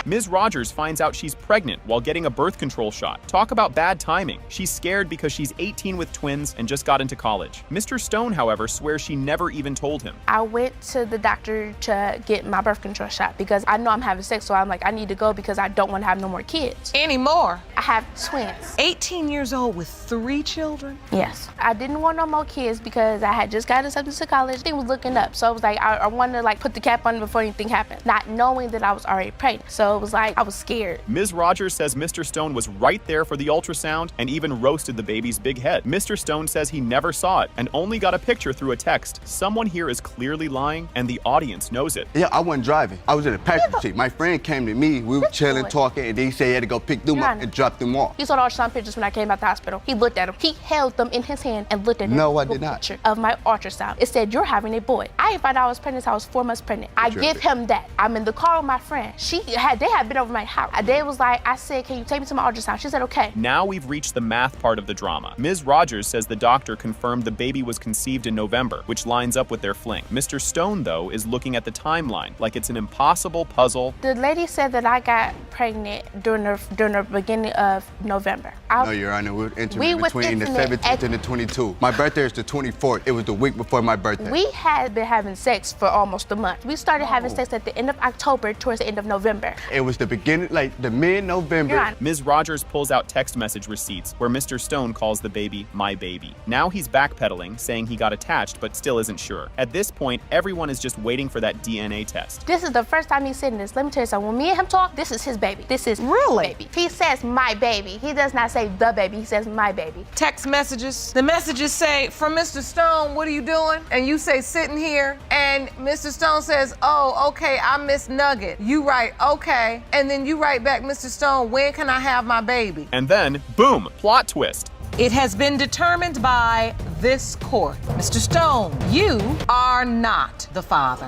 Ms. Rogers finds out she's pregnant while getting a birth control shot. Talk about bad timing. She's scared because she's 18 with twins and just got into college. Mr. Stone, however, swears she never even told him. I went to the doctor to get my birth control shot because I know I'm having sex, so I'm like, I need to go because I don't want to have no more kids. Anymore? I have twins. 18 years old with 3 children? Yes. I didn't want no more kids because I had just gotten accepted to college. Things was looking up, so I was like, I wanted to like put the cap on before anything happened, not knowing that I was already pregnant. So it was like, I was scared. Ms. Rogers says Mr. Stone was right there for the ultrasound and even roasted the baby's big head. Mr. Stone says he never saw it and only got a picture through a text. Someone here is clearly lying and the audience knows it. Yeah, I wasn't driving. I was in the passenger seat. My friend came to me. We were chilling, talking, and then he said he had to go pick them up and drop them off. He saw the ultrasound pictures when I came out the hospital. He looked at them. He held them in his hand and looked at them. No, I did not. Picture of my ultrasound. It said, you're having a boy. I didn't find out I was pregnant until I was 4 months pregnant. I give him that. I'm in the car with my friend. They had been over my house. They was like, I said, can you take me to my ultrasound? She said, okay. Now we've reached the math part of the drama. Ms. Rogers says the doctor confirmed the baby was conceived in November, which lines up with their fling. Mr. Stone, though, is looking at the timeline like it's an impossible puzzle. The lady said that I got pregnant during the beginning of November. No, Your Honor, we were entering between the 17th and the 22nd. My birthday is the 24th. It was the week before my birthday. We had been having sex for almost a month. We started having sex at the end of October towards the end of November. It was the beginning, like the mid-November. Ms. Rogers pulls out text message receipts where Mr. Stone calls the baby my baby. Now he's backpedaling, saying he got attached but still isn't sure. At this point, everyone is just waiting for that DNA test. This is the first time he's saying this. Let me tell you something. When me and him talk, this is his baby. This is really baby. He says my baby. He does not say the baby. He says my baby. Text messages. The messages say, from Mr. Stone, what are you doing? And you say, sitting here. And Mr. Stone says, oh, okay, I miss Nugget. You write, okay. And then you write back, Mr. Stone, when can I have my baby? And then, boom, plot twist. It has been determined by this court. Mr. Stone, you are not the father.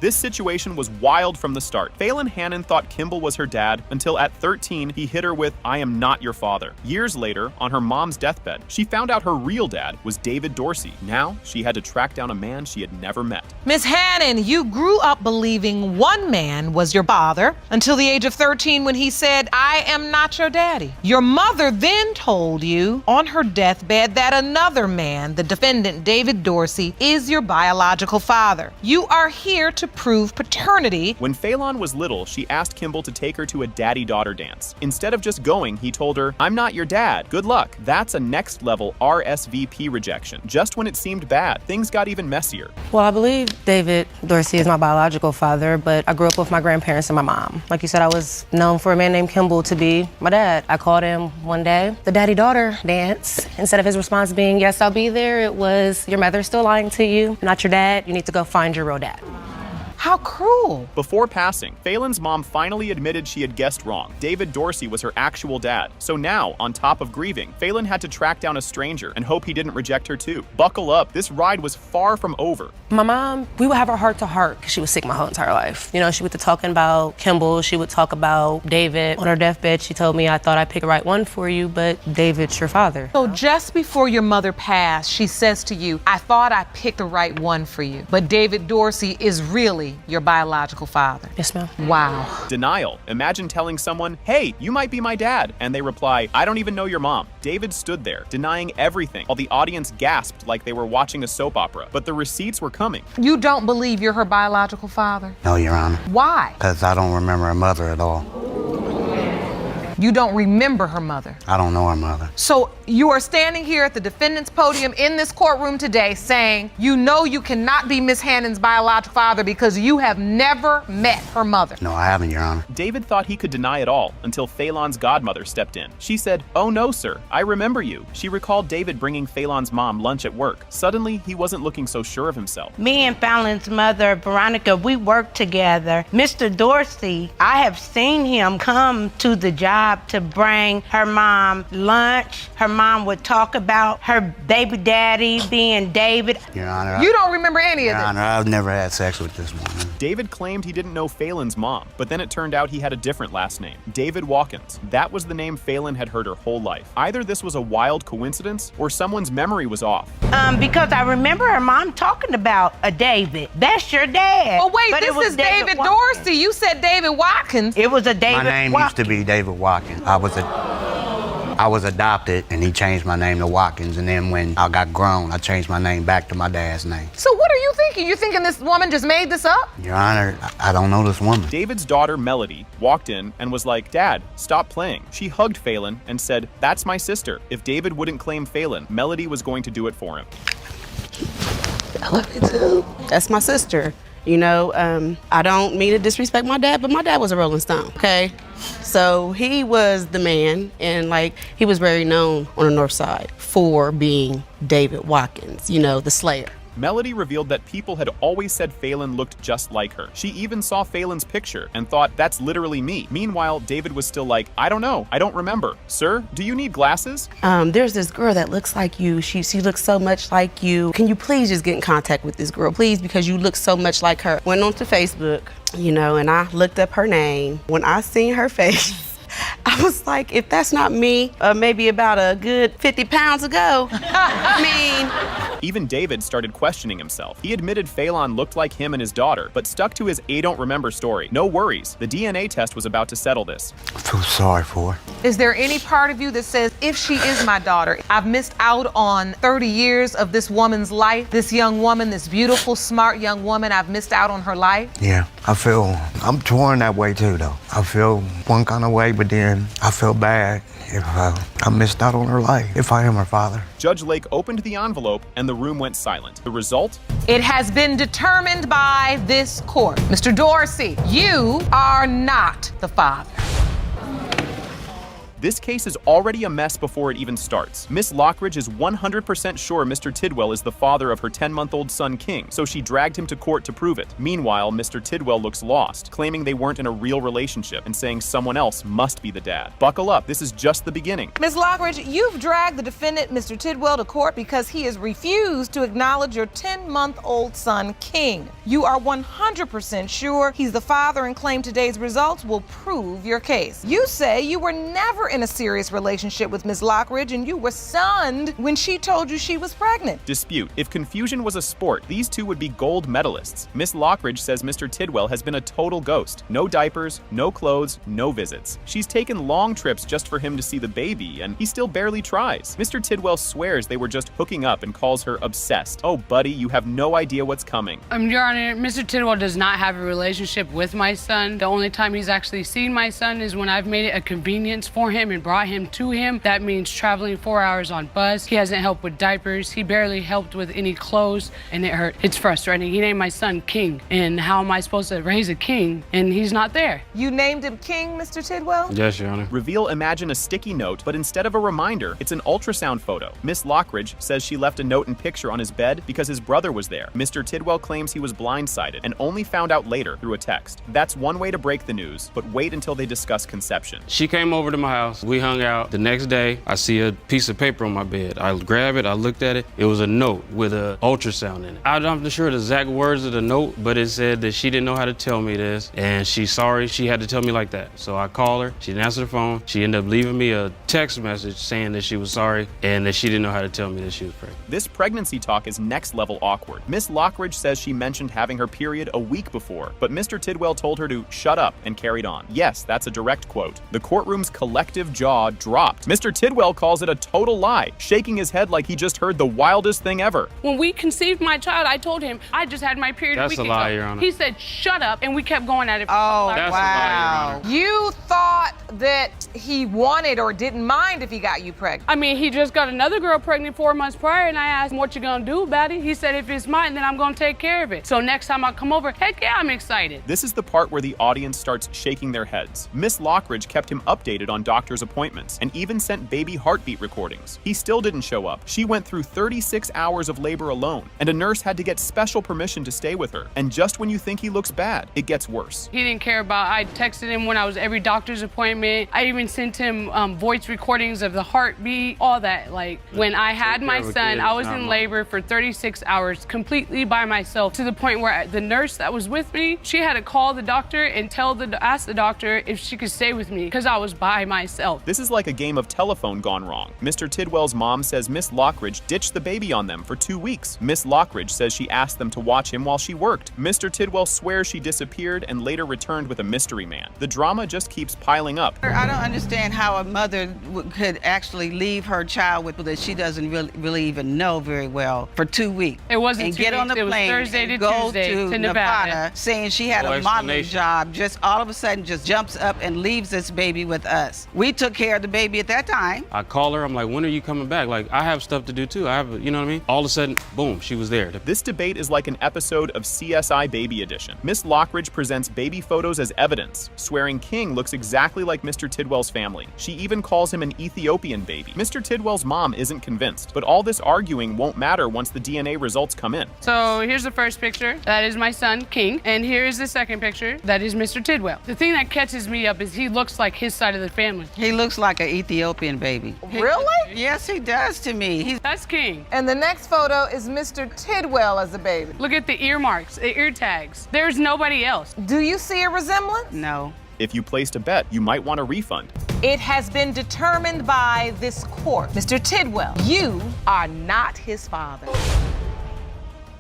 This situation was wild from the start. Phelan Hannon thought Kimball was her dad until at 13, he hit her with, I am not your father. Years later, on her mom's deathbed, she found out her real dad was David Dorsey. Now, she had to track down a man she had never met. Miss Hannon, you grew up believing one man was your father until the age of 13 when he said, I am not your daddy. Your mother then told you on her deathbed that another man, the defendant David Dorsey, is your biological father. You are here to prove paternity. When Phelan was little, she asked Kimball to take her to a daddy-daughter dance. Instead of just going, he told her, I'm not your dad. Good luck. That's a next-level RSVP rejection. Just when it seemed bad, things got even messier. Well, I believe David Dorsey is my biological father, but I grew up with my grandparents and my mom. Like you said, I was known for a man named Kimball to be my dad. I called him one day, the daddy-daughter dance. Instead of his response being, yes, I'll be there, it was, your mother's still lying to you. I'm not your dad. You need to go find your real dad. How cruel. Before passing, Phelan's mom finally admitted she had guessed wrong. David Dorsey was her actual dad. So now, on top of grieving, Phelan had to track down a stranger and hope he didn't reject her too. Buckle up, this ride was far from over. My mom, we would have our heart-to-heart because she was sick my whole entire life. You know, she would be talking about Kimball, she would talk about David. On her deathbed, she told me, I thought I'd pick the right one for you, but David's your father. So just before your mother passed, she says to you, I thought I picked the right one for you, but David Dorsey is really your biological father. Yes, ma'am. Wow. Denial. Imagine telling someone, hey, you might be my dad, and they reply, I don't even know your mom. David stood there, denying everything, while the audience gasped like they were watching a soap opera. But the receipts were coming. You don't believe you're her biological father? No, Your Honor. Why? Because I don't remember her mother at all. You don't remember her mother? I don't know her mother. So you are standing here at the defendant's podium in this courtroom today saying you know you cannot be Miss Hannon's biological father because you have never met her mother. No, I haven't, Your Honor. David thought he could deny it all until Phelan's godmother stepped in. She said, oh no, sir, I remember you. She recalled David bringing Phelan's mom lunch at work. Suddenly, he wasn't looking so sure of himself. Me and Phelan's mother, Veronica, we worked together. Mr. Dorsey, I have seen him come to the job to bring her mom lunch. Her mom would talk about her baby daddy being David. Your Honor. You don't remember any of this? Your Honor, I've never had sex with this woman. David claimed he didn't know Phelan's mom, but then it turned out he had a different last name, David Watkins. That was the name Phelan had heard her whole life. Either this was a wild coincidence or someone's memory was off. Because I remember her mom talking about a David. That's your dad. Oh wait, But this it was is David Watkins. Dorsey. You said David Watkins. It was a David My name used to be David Watkins. I was adopted, and he changed my name to Watkins. And then when I got grown, I changed my name back to my dad's name. So what are you thinking? You thinking this woman just made this up? Your Honor, I don't know this woman. David's daughter, Melody, walked in and was like, "Dad, stop playing." She hugged Phelan and said, "That's my sister." If David wouldn't claim Phelan, Melody was going to do it for him. I love you too. That's my sister. You know, I don't mean to disrespect my dad, but my dad was a Rolling Stone, okay? So he was the man, and like, he was very known on the North Side for being David Watkins, you know, the Slayer. Melody revealed that people had always said Phelan looked just like her. She even saw Phelan's picture and thought, "That's literally me." Meanwhile, David was still like, "I don't know. I don't remember. Sir, do you need glasses?" There's this girl that looks like you. She looks so much like you. Can you please just get in contact with this girl, please? Because you look so much like her. Went onto Facebook, you know, and I looked up her name. When I seen her face, I was like, if that's not me, maybe about a good 50 pounds ago, Even David started questioning himself. He admitted Phelan looked like him and his daughter, but stuck to his "I don't remember" story. No worries, the DNA test was about to settle this. I feel sorry for her. Is there any part of you that says, if she is my daughter, I've missed out on 30 years of this woman's life, this young woman, this beautiful, smart young woman, I've missed out on her life? Yeah, I'm torn that way too, though. I feel one kind of way, but then I feel bad if I missed out on her life, if I am her father. Judge Lake opened the envelope and the room went silent. The result? It has been determined by this court. Mr. Dorsey, you are not the father. This case is already a mess before it even starts. Miss Lockridge is 100% sure Mr. Tidwell is the father of her 10-month-old son, King, so she dragged him to court to prove it. Meanwhile, Mr. Tidwell looks lost, claiming they weren't in a real relationship and saying someone else must be the dad. Buckle up, this is just the beginning. Ms. Lockridge, you've dragged the defendant, Mr. Tidwell, to court because he has refused to acknowledge your 10-month-old son, King. You are 100% sure he's the father and claim today's results will prove your case. You say you were never in a serious relationship with Ms. Lockridge and you were stunned when she told you she was pregnant. Dispute. If confusion was a sport, these two would be gold medalists. Miss Lockridge says Mr. Tidwell has been a total ghost. No diapers, no clothes, no visits. She's taken long trips just for him to see the baby, and he still barely tries. Mr. Tidwell swears they were just hooking up and calls her obsessed. Oh, buddy, you have no idea what's coming. Your Honor, Mr. Tidwell does not have a relationship with my son. The only time he's actually seen my son is when I've made it a convenience for him and brought him to him. That means traveling 4 hours on bus. He hasn't helped with diapers. He barely helped with any clothes, and it hurt. It's frustrating. He named my son King, and how am I supposed to raise a king, and he's not there? You named him King, Mr. Tidwell? Yes, Your Honor. Reveal Imagine a sticky note, but instead of a reminder, it's an ultrasound photo. Miss Lockridge says she left a note and picture on his bed because his brother was there. Mr. Tidwell claims he was blindsided and only found out later through a text. That's one way to break the news, but wait until they discuss conception. She came over to my house. We hung out. The next day, I see a piece of paper on my bed. I grab it. I looked at it. It was a note with an ultrasound in it. I'm not sure the exact words of the note, but it said that she didn't know how to tell me this, and she's sorry she had to tell me like that. So I called her. She didn't answer the phone. She ended up leaving me a text message saying that she was sorry and that she didn't know how to tell me that she was pregnant. This pregnancy talk is next level awkward. Miss Lockridge says she mentioned having her period a week before, but Mr. Tidwell told her to shut up and carried on. Yes, that's a direct quote. The courtroom's collective jaw dropped. Mr. Tidwell calls it a total lie, shaking his head like he just heard the wildest thing ever. When we conceived my child, I told him I just had my period a week ago. That's a lie, Your Honor. He said, shut up, and we kept going at it. Oh, That's wow. a lie, Your Honor. You thought that he wanted or didn't mind if he got you pregnant. I mean, he just got another girl pregnant 4 months prior, and I asked him, what you gonna do about it? He said, if it's mine, then I'm gonna take care of it. So next time I come over, heck yeah, I'm excited. This is the part where the audience starts shaking their heads. Miss Lockridge kept him updated on doctor's appointments and even sent baby heartbeat recordings. He still didn't show up. She went through 36 hours of labor alone, and a nurse had to get special permission to stay with her. And just when you think he looks bad, it gets worse. He didn't care about, I texted him when I was every doctor's appointment. I even sent him voice recordings of the heartbeat, all that. Like, when I had my son, I was in labor for 36 hours completely by myself, to the point where the nurse that was with me, she had to call the doctor and ask the doctor if she could stay with me because I was by myself. This is like a game of telephone gone wrong. Mr. Tidwell's mom says Miss Lockridge ditched the baby on them for 2 weeks. Miss Lockridge says she asked them to watch him while she worked. Mr. Tidwell swears she disappeared and later returned with a mystery man. The drama just keeps piling up. I don't understand how a mother could actually leave her child with that she doesn't really even know very well for 2 weeks. It wasn't and 2 get weeks. on the It was plane Thursday to and go Tuesday to to Nevada, saying she had a modeling job. Just all of a sudden, just jumps up and leaves this baby with us. We took care of the baby at that time. I call her, I'm like, when are you coming back? Like, I have stuff to do too. You know what I mean? All of a sudden, boom, she was there. This debate is like an episode of CSI Baby Edition. Miss Lockridge presents baby photos as evidence, swearing King looks exactly like Mr. Tidwell's family. She even calls him an Ethiopian baby. Mr. Tidwell's mom isn't convinced, but all this arguing won't matter once the DNA results come in. So here's the first picture. That is my son, King. And here is the second picture. That is Mr. Tidwell. The thing that catches me up is he looks like his side of the family. He looks like an Ethiopian baby. Really? Yes, he does to me. That's King. And the next photo is Mr. Tidwell as a baby. Look at the earmarks, the ear tags. There's nobody else. Do you see a resemblance? No. If you placed a bet, you might want a refund. It has been determined by this court. Mr. Tidwell, you are not his father.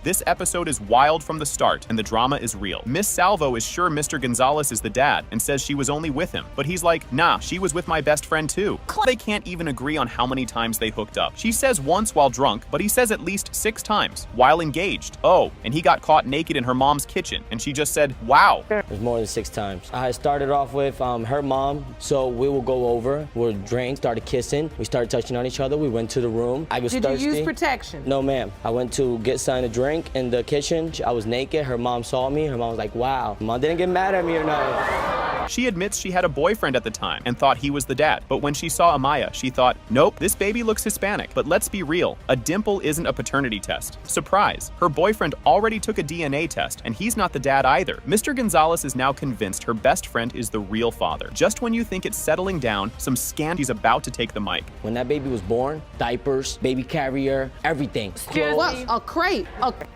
This episode is wild from the start, and the drama is real. Miss Salvo is sure Mr. Gonzalez is the dad and says she was only with him, but he's like, nah, she was with my best friend too. They can't even agree on how many times they hooked up. She says once while drunk, but he says at least 6 times while engaged. Oh, and he got caught naked in her mom's kitchen, and she just said, wow. It was more than 6 times. I started off with her mom, so we will go over, we'll drink, started kissing, we started touching on each other, we went to the room. I was thirsty. Did you use protection? No, ma'am. I went to get something to drink in the kitchen. I was naked. Her mom saw me. Her mom was like, wow. Mom didn't get mad at me or nothing. She admits she had a boyfriend at the time and thought he was the dad. But when she saw Amaya, she thought, nope, this baby looks Hispanic. But let's be real, a dimple isn't a paternity test. Surprise, her boyfriend already took a DNA test and he's not the dad either. Mr. Gonzalez is now convinced her best friend is the real father. Just when you think it's settling down, some scandal's about to take the mic. When that baby was born, diapers, baby carrier, everything. What? A crate?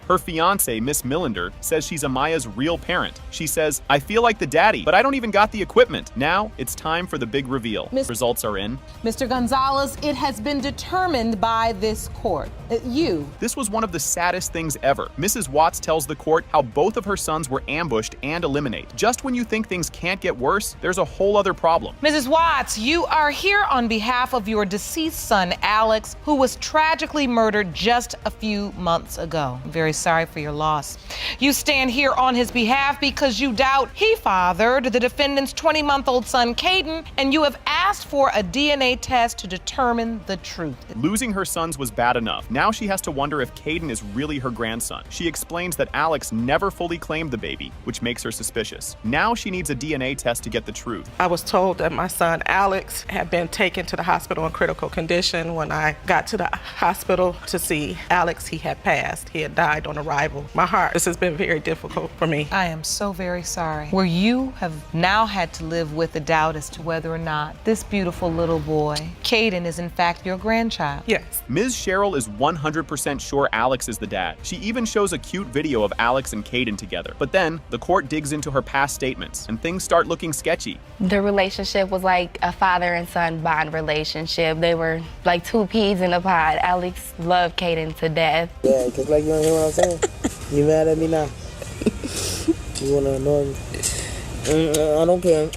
Her fiance, Miss Millender, says she's Amaya's real parent. She says, I feel like the daddy, but I don't even got the equipment. Now it's time for the big reveal. Results are in. Mr. Gonzalez, it has been determined by this court. This was one of the saddest things ever. Mrs. Watts tells the court how both of her sons were ambushed and eliminated. Just when you think things can't get worse, there's a whole other problem. Mrs. Watts, you are here on behalf of your deceased son, Alex, who was tragically murdered just a few months ago. I'm very sorry for your loss. You stand here on his behalf because you doubt he fathered the defendant's 20-month-old son, Caden, and you have asked for a DNA test to determine the truth. Losing her sons was bad enough. Now she has to wonder if Caden is really her grandson. She explains that Alex never fully claimed the baby, which makes her suspicious. Now she needs a DNA test to get the truth. I was told that my son, Alex, had been taken to the hospital in critical condition. When I got to the hospital to see Alex, he had passed. He had died on arrival. This has been very difficult for me. I am so very sorry. Where you have now had to live with the doubt as to whether or not this beautiful little boy, Caden, is in fact your grandchild. Yes. Ms. Cheryl is 100% sure Alex is the dad. She even shows a cute video of Alex and Caden together. But then, the court digs into her past statements, and things start looking sketchy. The relationship was like a father and son bond relationship. They were like 2 peas in a pod. Alex loved Caden to death. Yeah, because like, you don't hear what I'm saying? You mad at me now? You want to annoy me? I don't care.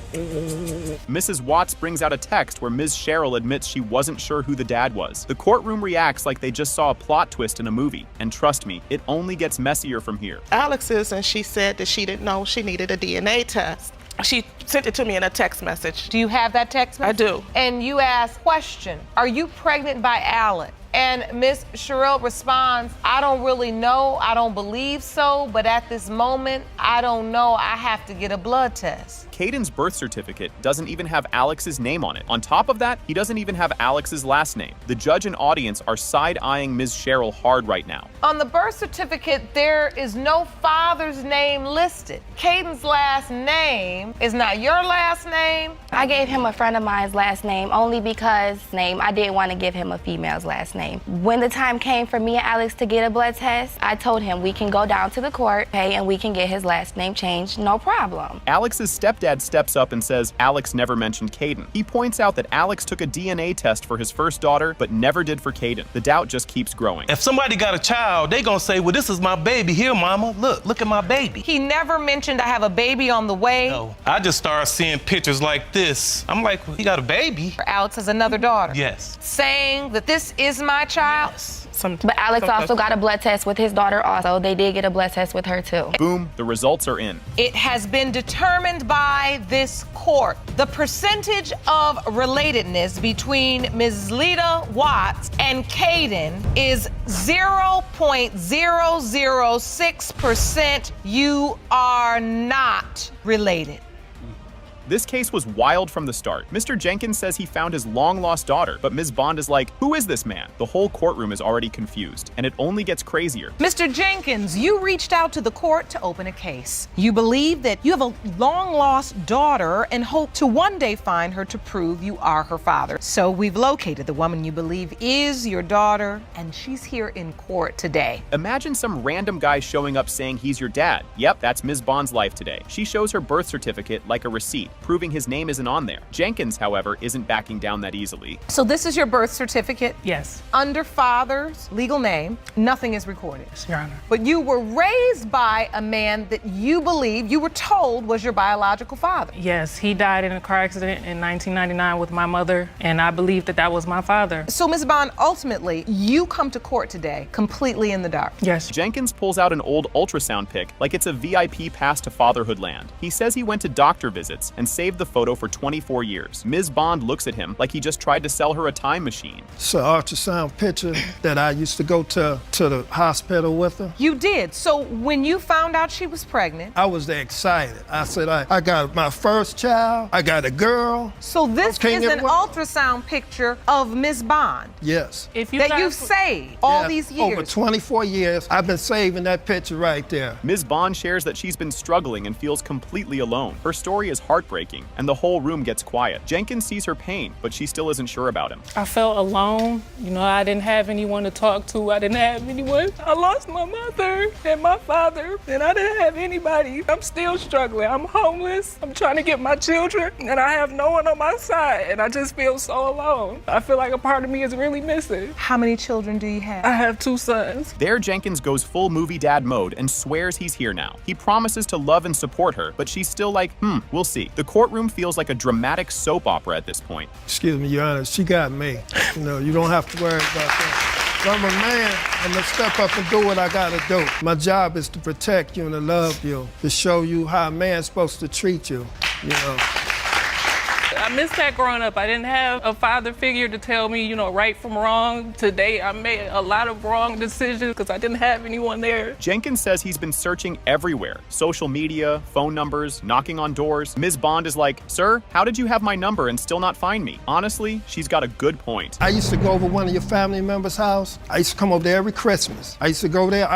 Mrs. Watts brings out a text where Ms. Cheryl admits she wasn't sure who the dad was. The courtroom reacts like they just saw a plot twist in a movie. And trust me, it only gets messier from here. Alex is, and she said that she didn't know she needed a DNA test. She sent it to me in a text message. Do you have that text message? I do. And you ask, question, are you pregnant by Alex? And Miss Cheryl responds, I don't really know, I don't believe so, but at this moment, I don't know, I have to get a blood test. Caden's birth certificate doesn't even have Alex's name on it. On top of that, he doesn't even have Alex's last name. The judge and audience are side-eyeing Ms. Cheryl hard right now. On the birth certificate, there is no father's name listed. Caden's last name is not your last name. I gave him a friend of mine's last name only because I didn't want to give him a female's last name. When the time came for me and Alex to get a blood test, I told him we can go down to the court, and we can get his last name changed, no problem. Alex's stepdad steps up and says Alex never mentioned Caden. He points out that Alex took a DNA test for his first daughter, but never did for Caden. The doubt just keeps growing. If somebody got a child, they gonna say, well, this is my baby. Here, mama, look at my baby. He never mentioned I have a baby on the way. No, I just started seeing pictures like this. I'm like, well, he got a baby. Alex has another daughter. Yes. Saying that this is my child. Yes. But Alex also got a blood test with his daughter also. They did get a blood test with her too. Boom, the results are in. It has been determined by this court. The percentage of relatedness between Ms. Lita Watts and Caden is 0.006%. You are not related. This case was wild from the start. Mr. Jenkins says he found his long-lost daughter, but Ms. Bond is like, who is this man? The whole courtroom is already confused, and it only gets crazier. Mr. Jenkins, you reached out to the court to open a case. You believe that you have a long-lost daughter and hope to one day find her to prove you are her father. So we've located the woman you believe is your daughter, and she's here in court today. Imagine some random guy showing up saying he's your dad. Yep, that's Ms. Bond's life today. She shows her birth certificate like a receipt, proving his name isn't on there. Jenkins, however, isn't backing down that easily. So this is your birth certificate? Yes. Under father's legal name, nothing is recorded. Yes, Your Honor. But you were raised by a man that you believe, you were told was your biological father. Yes, he died in a car accident in 1999 with my mother, and I believe that that was my father. So, Ms. Bond, ultimately, you come to court today completely in the dark. Yes. Jenkins pulls out an old ultrasound pic like it's a VIP pass to fatherhood land. He says he went to doctor visits and saved the photo for 24 years. Ms. Bond looks at him like he just tried to sell her a time machine. It's an ultrasound picture that I used to go to the hospital with her. You did. So when you found out she was pregnant, I was excited. I said, I got my first child. I got a girl. So this is an ultrasound picture of Ms. Bond. Yes. That you've saved all these years. Over 24 years, I've been saving that picture right there. Ms. Bond shares that she's been struggling and feels completely alone. Her story is heartbreaking, and the whole room gets quiet. Jenkins sees her pain, but she still isn't sure about him. I felt alone. You know, I didn't have anyone to talk to. I didn't have anyone. I lost my mother and my father, and I didn't have anybody. I'm still struggling. I'm homeless. I'm trying to get my children, and I have no one on my side, and I just feel so alone. I feel like a part of me is really missing. How many children do you have? I have 2 sons. There, Jenkins goes full movie dad mode and swears he's here now. He promises to love and support her, but she's still like, we'll see. The courtroom feels like a dramatic soap opera at this point. Excuse me, Your Honor, she got me. You know, you don't have to worry about that. If I'm a man, I'm gonna step up and do what I gotta do. My job is to protect you and to love you, to show you how a man's supposed to treat you, you know. I missed that growing up. I didn't have a father figure to tell me, right from wrong. Today, I made a lot of wrong decisions because I didn't have anyone there. Jenkins says he's been searching everywhere. Social media, phone numbers, knocking on doors. Ms. Bond is like, sir, how did you have my number and still not find me? Honestly, she's got a good point. I used to go over one of your family members' house. I used to come over there every Christmas. I used to go there.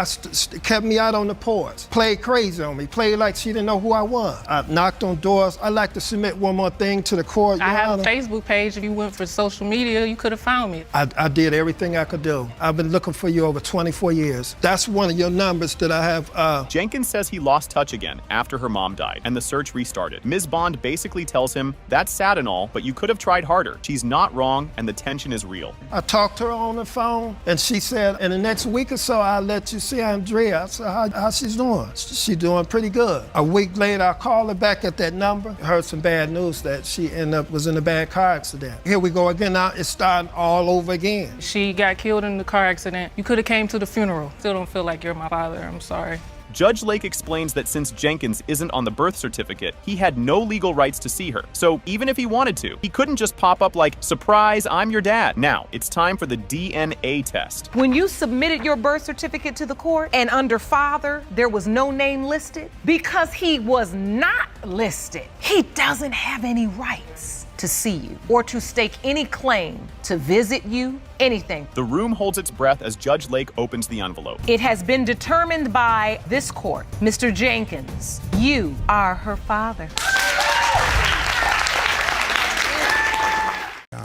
Kept me out on the porch. Played crazy on me. Played like she didn't know who I was. I knocked on doors. I'd like to submit one more thing to the court. I have a Facebook page. If you went for social media, you could have found me. I did everything I could do. I've been looking for you over 24 years. That's one of your numbers that I have. Jenkins says he lost touch again after her mom died, and the search restarted. Ms. Bond basically tells him, that's sad and all, but you could have tried harder. She's not wrong, and the tension is real. I talked to her on the phone, and she said, in the next week or so, I'll let you see Andrea. I said, how she's doing? She's doing pretty good. A week later, I called her back at that number. Heard some bad news that she was in a bad car accident. Here we go again. Now it's starting all over again. She got killed in the car accident. You could have came to the funeral. Still don't feel like you're my father. I'm sorry. Judge Lake explains that since Jenkins isn't on the birth certificate, he had no legal rights to see her. So even if he wanted to, he couldn't just pop up like, "Surprise, I'm your dad." Now, it's time for the DNA test. When you submitted your birth certificate to the court and under father, there was no name listed, because he was not listed, he doesn't have any rights to see you or to stake any claim to visit you, anything. The room holds its breath as Judge Lake opens the envelope. It has been determined by this court, Mr. Jenkins, you are her father.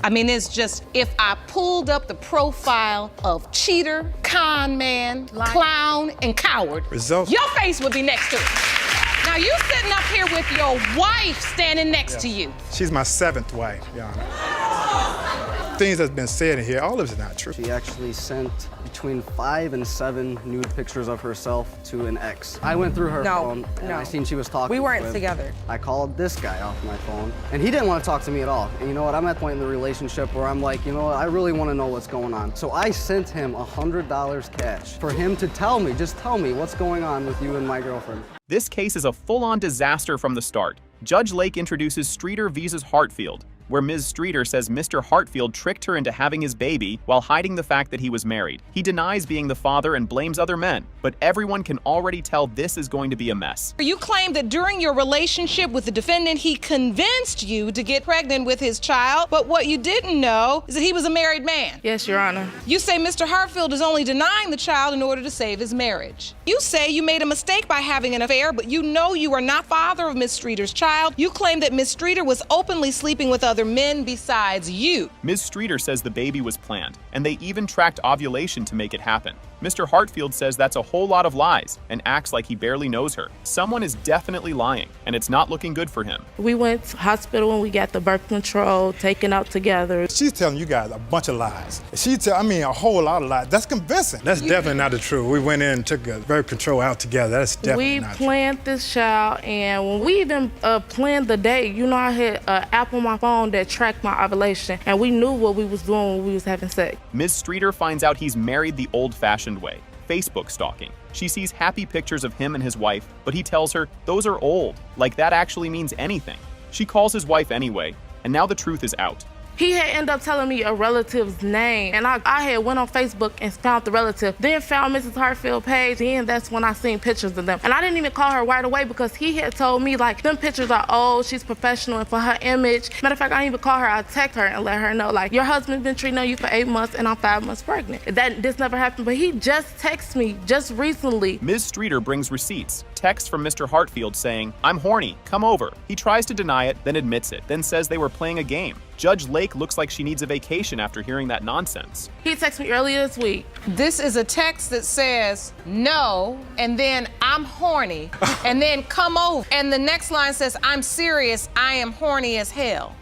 I mean, it's just, if I pulled up the profile of cheater, con man, clown, and coward, Results. your face would be next to it. Now, you sitting up here with your wife standing next to you. She's my 7th wife, Your Honor. Things that's been said in here, all of it is not true. She actually sent between 5 and 7 nude pictures of herself to an ex. I went through her phone and I seen she was talking. We weren't with- together. I called this guy off my phone and he didn't want to talk to me at all. And you know what? I'm at the point in the relationship where I'm like, you know what? I really want to know what's going on. So I sent him $100 cash for him to tell me, just tell me what's going on with you and my girlfriend. This case is a full-on disaster from the start. Judge Lake introduces Streeter vs. Hartfield, where Ms. Streeter says Mr. Hartfield tricked her into having his baby while hiding the fact that he was married. He denies being the father and blames other men, but everyone can already tell this is going to be a mess. You claim that during your relationship with the defendant, he convinced you to get pregnant with his child, but what you didn't know is that he was a married man. Yes, Your Honor. You say Mr. Hartfield is only denying the child in order to save his marriage. You say you made a mistake by having an affair, but you know you are not father of Ms. Streeter's child. You claim that Ms. Streeter was openly sleeping with other men besides you. Ms. Streeter says the baby was planned, and they even tracked ovulation to make it happen. Mr. Hartfield says that's a whole lot of lies and acts like he barely knows her. Someone is definitely lying, and it's not looking good for him. We went to hospital and we got the birth control taken out together. She's telling you guys a bunch of lies. A whole lot of lies. That's convincing. That's definitely not the truth. We went in and took a birth control out together. That's definitely We not true. planned this child, and when we even planned the date, you know, I had an app on my phone that tracked my ovulation, and we knew what we was doing when we was having sex. Ms. Streeter finds out he's married the old-fashioned way, Facebook stalking. She sees happy pictures of him and his wife, but he tells her those are old, like that actually means anything. She calls his wife anyway, and now the truth is out. He had ended up telling me a relative's name, and I had went on Facebook and found the relative, then found Mrs. Hartfield's page, and that's when I seen pictures of them. And I didn't even call her right away because he had told me, like, them pictures are old, she's professional, and for her image. Matter of fact, I didn't even call her, I text her and let her know, like, your husband's been treating on you for 8 months and I'm 5 months pregnant. This never happened, but he just texted me just recently. Ms. Streeter brings receipts, text from Mr. Hartfield saying, "I'm horny, come over." He tries to deny it, then admits it, then says they were playing a game. Judge Lake looks like she needs a vacation after hearing that nonsense. He texted me earlier this week. This is a text that says, no, and then I'm horny, and then come over. And the next line says, I'm serious, I am horny as hell.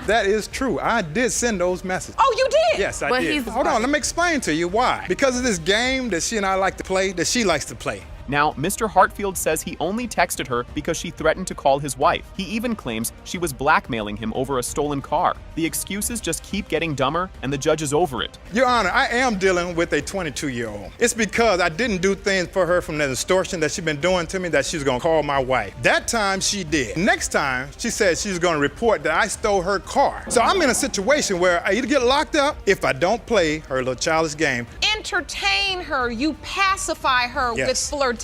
That is true. I did send those messages. Oh, you did? Yes, I did. Hold on, let me explain to you why. Because of this game that she and I like to play, that she likes to play. Now, Mr. Hartfield says he only texted her because she threatened to call his wife. He even claims she was blackmailing him over a stolen car. The excuses just keep getting dumber, and the judge is over it. Your Honor, I am dealing with a 22-year-old. It's because I didn't do things for her from the extortion that she's been doing to me that she was gonna call my wife. That time she did. Next time, she said she was gonna report that I stole her car. So I'm in a situation where I either get locked up if I don't play her little childish game. Entertain her, you pacify her with flirtation.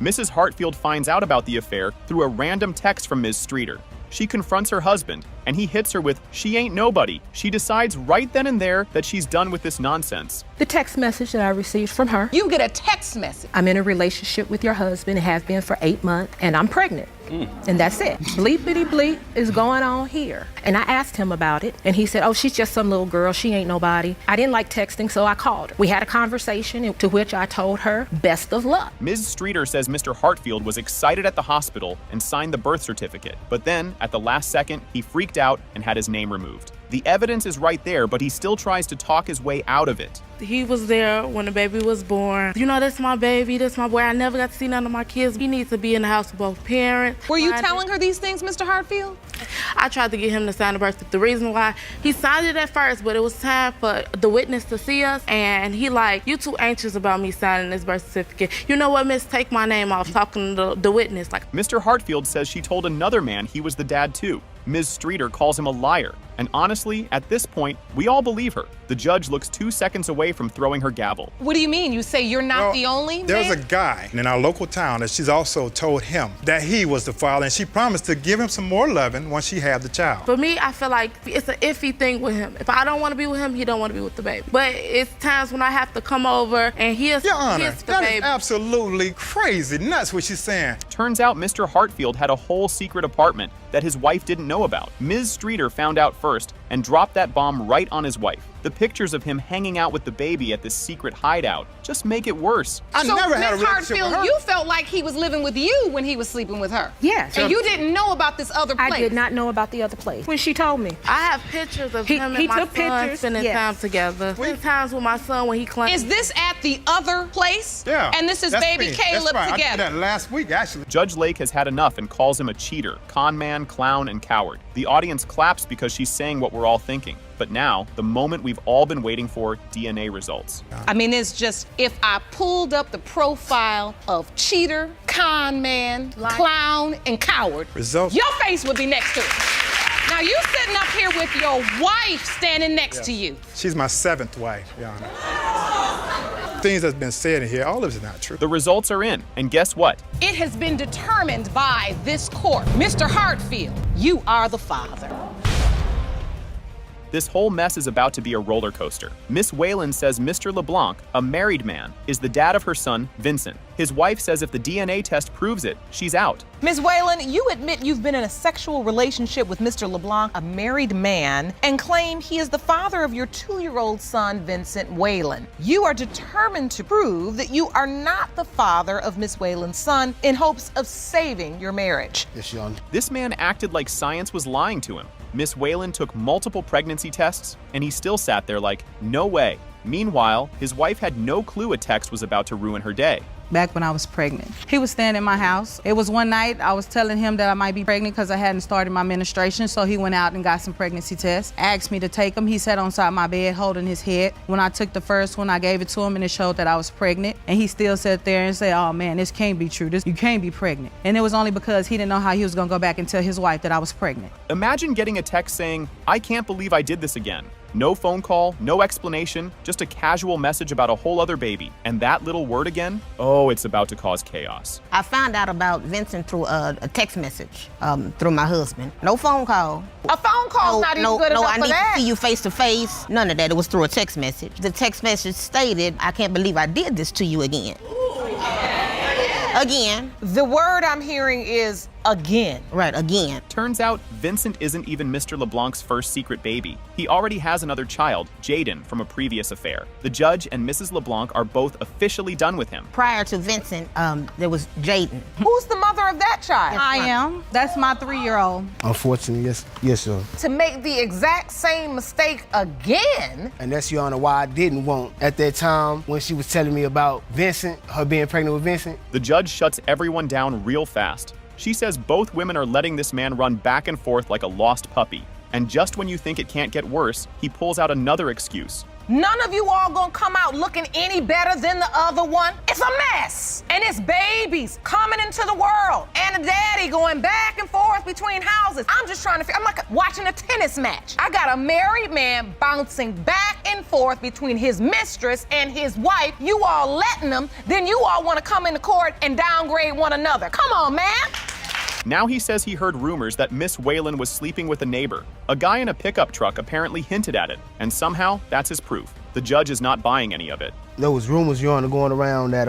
Mrs. Hartfield finds out about the affair through a random text from Ms. Streeter. She confronts her husband, and he hits her with, "She ain't nobody." She decides right then and there that she's done with this nonsense. The text message that I received from her. You get a text message. I'm in a relationship with your husband and have been for 8 months, and I'm pregnant. And that's it. Bleepity bleep is going on here. And I asked him about it, and he said, oh, she's just some little girl. She ain't nobody. I didn't like texting, so I called her. We had a conversation to which I told her, best of luck. Ms. Streeter says Mr. Hartfield was excited at the hospital and signed the birth certificate. But then, at the last second, he freaked out and had his name removed. The evidence is right there, but he still tries to talk his way out of it. He was there when the baby was born. You know, that's my baby, that's my boy. I never got to see none of my kids. He needs to be in the house with both parents. Were you telling her these things, Mr. Hartfield? I tried to get him to sign the birth certificate. The reason why, he signed it at first, but it was time for the witness to see us, and he like, you too anxious about me signing this birth certificate. You know what, miss, take my name off, talking to the witness. Like, Mr. Hartfield says she told another man he was the dad too. Ms. Streeter calls him a liar. And honestly, at this point, we all believe her. The judge looks 2 seconds away from throwing her gavel. What do you mean? You say you're not the only There's man? a guy in our local town that she's also told him that he was the father, and she promised to give him some more loving once she had the child. for me, I feel like it's an iffy thing with him. If I don't want to be with him, he don't want to be with the baby. But it's times when I have to come over and he's Your Honor, the that baby. is absolutely crazy nuts what she's saying. Turns out Mr. Hartfield had a whole secret apartment that his wife didn't know about. Ms. Streeter found out first and dropped that bomb right on his wife. The pictures of him hanging out with the baby at this secret hideout just make it worse. I never had a Ms. relationship Hartfield, with her. you felt like he was living with you when he was sleeping with her. Yes. And you didn't know about this other place. I did not know about the other place when she told me. I have pictures of him he and my took son pictures, spending yes. time together. Spent times with my son when he claimed. Is this at the other place? Yeah. And this is that's baby me. Caleb that's right. I together. did that last week, actually. Judge Lake has had enough and calls him a cheater, con man, clown, and coward. The audience claps because she's saying what we're all thinking. But now, the moment we've all been waiting for, DNA results. I mean, it's just, if I pulled up the profile of cheater, con man, clown, and coward, Results. your face would be next to it. Now, you sitting up here with your wife standing next to you. She's my 7th wife, Your Honor. Things that's been said in here, all of it is not true. The results are in, and guess what? It has been determined by this court. Mr. Hartfield, you are the father. This whole mess is about to be a roller coaster. Miss Whalen says Mr. LeBlanc, a married man, is the dad of her son, Vincent. His wife says if the DNA test proves it, she's out. Ms. Whalen, you admit you've been in a sexual relationship with Mr. LeBlanc, a married man, and claim he is the father of your 2-year-old son, Vincent Whalen. You are determined to prove that you are not the father of Miss Whalen's son in hopes of saving your marriage. Yes, Your Honor. This man acted like science was lying to him. Miss Whalen took multiple pregnancy tests, and he still sat there like, no way. Meanwhile, his wife had no clue a text was about to ruin her day. Back when I was pregnant, he was staying in my house. It was one night I was telling him that I might be pregnant because I hadn't started my menstruation, so he went out and got some pregnancy tests, asked me to take them. He sat on side my bed holding his head. When I took the first one, I gave it to him and it showed that I was pregnant, and he still sat there and said, oh man, this can't be true. You can't be pregnant. And it was only because he didn't know how he was gonna go back and tell his wife that I was pregnant. Imagine getting a text saying, I can't believe I did this again. No phone call, no explanation, just a casual message about a whole other baby. And that little word again? Oh, it's about to cause chaos. I found out about Vincent through a text message through my husband. No phone call. A phone call's not even good enough I for need that. to see you face to face. None of that. It was through a text message. The text message stated, I can't believe I did this to you again. Again. The word I'm hearing is again. Right, again. Turns out Vincent isn't even Mr. LeBlanc's first secret baby. He already has another child, Jaden, from a previous affair. The judge and Mrs. LeBlanc are both officially done with him. Prior to Vincent, there was Jaden. Who's the mother of that child? I am. That's my 3-year-old. Unfortunately, yes, sir. To make the exact same mistake again? And that's, Your Honor, why I didn't want, at that time, when she was telling me about Vincent, her being pregnant with Vincent. The judge shuts everyone down real fast. She says both women are letting this man run back and forth like a lost puppy. And just when you think it can't get worse, he pulls out another excuse. None of you all gonna come out looking any better than the other one. It's a mess. And it's babies coming into the world and a daddy going back and forth between houses. I'm just trying to figure, I'm like watching a tennis match. I got a married man bouncing back and forth between his mistress and his wife. You all letting them, then you all wanna come into court and downgrade one another. Come on, man. Now he says he heard rumors that Miss Whalen was sleeping with a neighbor. A guy in a pickup truck apparently hinted at it, and somehow that's his proof. The judge is not buying any of it. There was rumors, Your Honor, going around that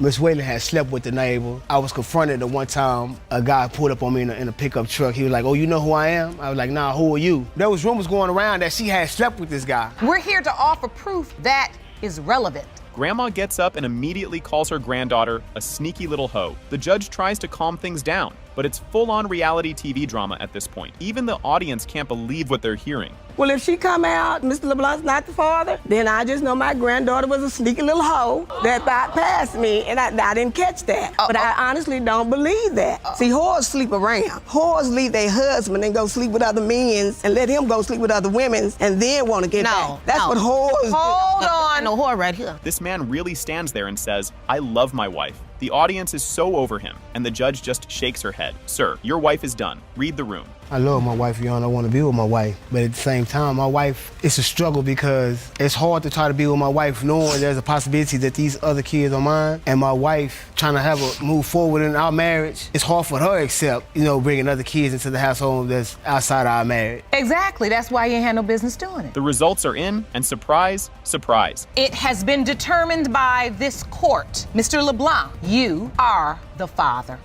Miss Whalen had slept with the neighbor. I was confronted at one time. A guy pulled up on me in a pickup truck. He was like, oh, you know who I am? I was like, nah, who are you? There was rumors going around that she had slept with this guy. We're here to offer proof that is relevant. Grandma gets up and immediately calls her granddaughter a sneaky little hoe. The judge tries to calm things down. but it's full-on reality TV drama at this point. Even the audience can't believe what they're hearing. Well, if she come out, Mr. LeBlanc's not the father, then I just know my granddaughter was a sneaky little hoe that bypassed me, and I didn't catch that. But I honestly don't believe that. See, whores sleep around. Whores leave their husband and go sleep with other men and let him go sleep with other women and then want to get back. That's what whores do. Hold on. No whore right here. This man really stands there and says, "I love my wife." The audience is so over him, and the judge just shakes her head. "Sir, your wife is done. Read the room." I love my wife, Your Honor. I want to be with my wife. But at the same time, my wife, it's a struggle because it's hard to try to be with my wife knowing there's a possibility that these other kids are mine. And my wife trying to move forward in our marriage, it's hard for her to accept, bringing other kids into the household that's outside our marriage. Exactly. That's why you ain't had no business doing it. The results are in, and surprise, surprise. It has been determined by this court. Mr. LeBlanc, you are the father.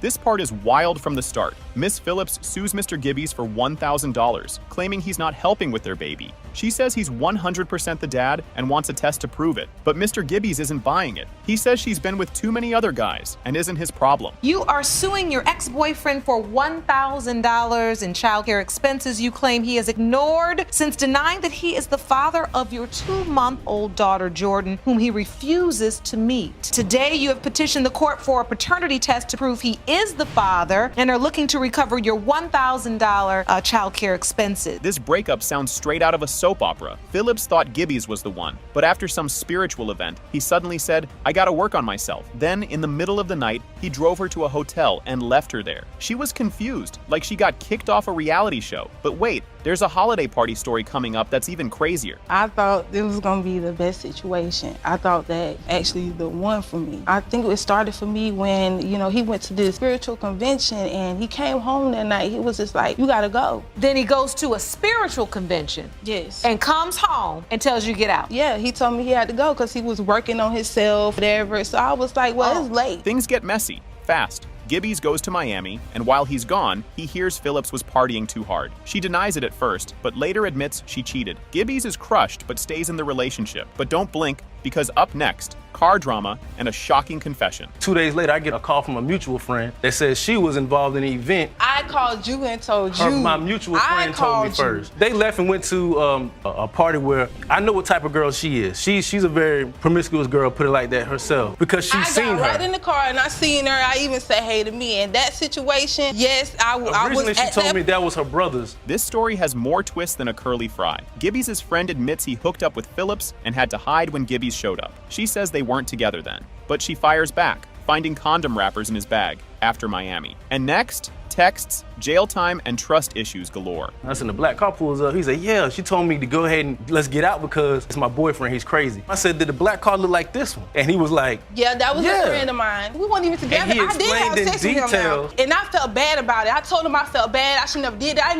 This part is wild from the start. Miss Phillips sues Mr. Gibbies for $1,000, claiming he's not helping with their baby. She says he's 100% the dad and wants a test to prove it, but Mr. Gibbies isn't buying it. He says she's been with too many other guys and isn't his problem. You are suing your ex-boyfriend for $1,000 in childcare expenses you claim he has ignored since denying that he is the father of your 2-month-old daughter, Jordan, whom he refuses to meet. Today, you have petitioned the court for a paternity test to prove he is the father and are looking to recover your $1,000 childcare expenses. This breakup sounds straight out of a soap opera. Phillips thought Gibbies was the one, but after some spiritual event, he suddenly said, "I gotta work on myself." Then, in the middle of the night, he drove her to a hotel and left her there. She was confused, like she got kicked off a reality show. But wait, there's a holiday party story coming up that's even crazier. I thought it was gonna be the best situation. I thought that actually the one for me. I think it started for me when, he went to this spiritual convention and he came home that night. He was just like, "You gotta go." Then he goes to a spiritual convention. Yes. And comes home and tells you get out. Yeah, he told me he had to go because he was working on himself, whatever. So I was like, well, it's late. Things get messy, fast. Gibbies goes to Miami, and while he's gone, he hears Phillips was partying too hard. She denies it at first, but later admits she cheated. Gibbies is crushed, but stays in the relationship. But don't blink, because up next, car drama and a shocking confession. 2 days later, I get a call from a mutual friend that says she was involved in an event. I called you and told you. My mutual friend told me first. They left and went to a party where I know what type of girl she is. She's a very promiscuous girl, put it like that herself, because she's seen her. I got right in the car and I seen her. I even said hey to me. In that situation, yes, I was. Originally, she told me that was her brother's. This story has more twists than a curly fry. Gibbies' friend admits he hooked up with Phillips and had to hide when Gibbies showed up. She says they weren't together then, but she fires back, finding condom wrappers in his bag after Miami. And next, texts, jail time, and trust issues galore. I said, the black car pulls up. He said, "Yeah, she told me to go ahead and let's get out because it's my boyfriend. He's crazy." I said, "Did the black car look like this one?" And he was like, "Yeah, that was a friend of mine. We weren't even together." And he explained in detail. And I felt bad about it. I told him I felt bad. I should never did it. I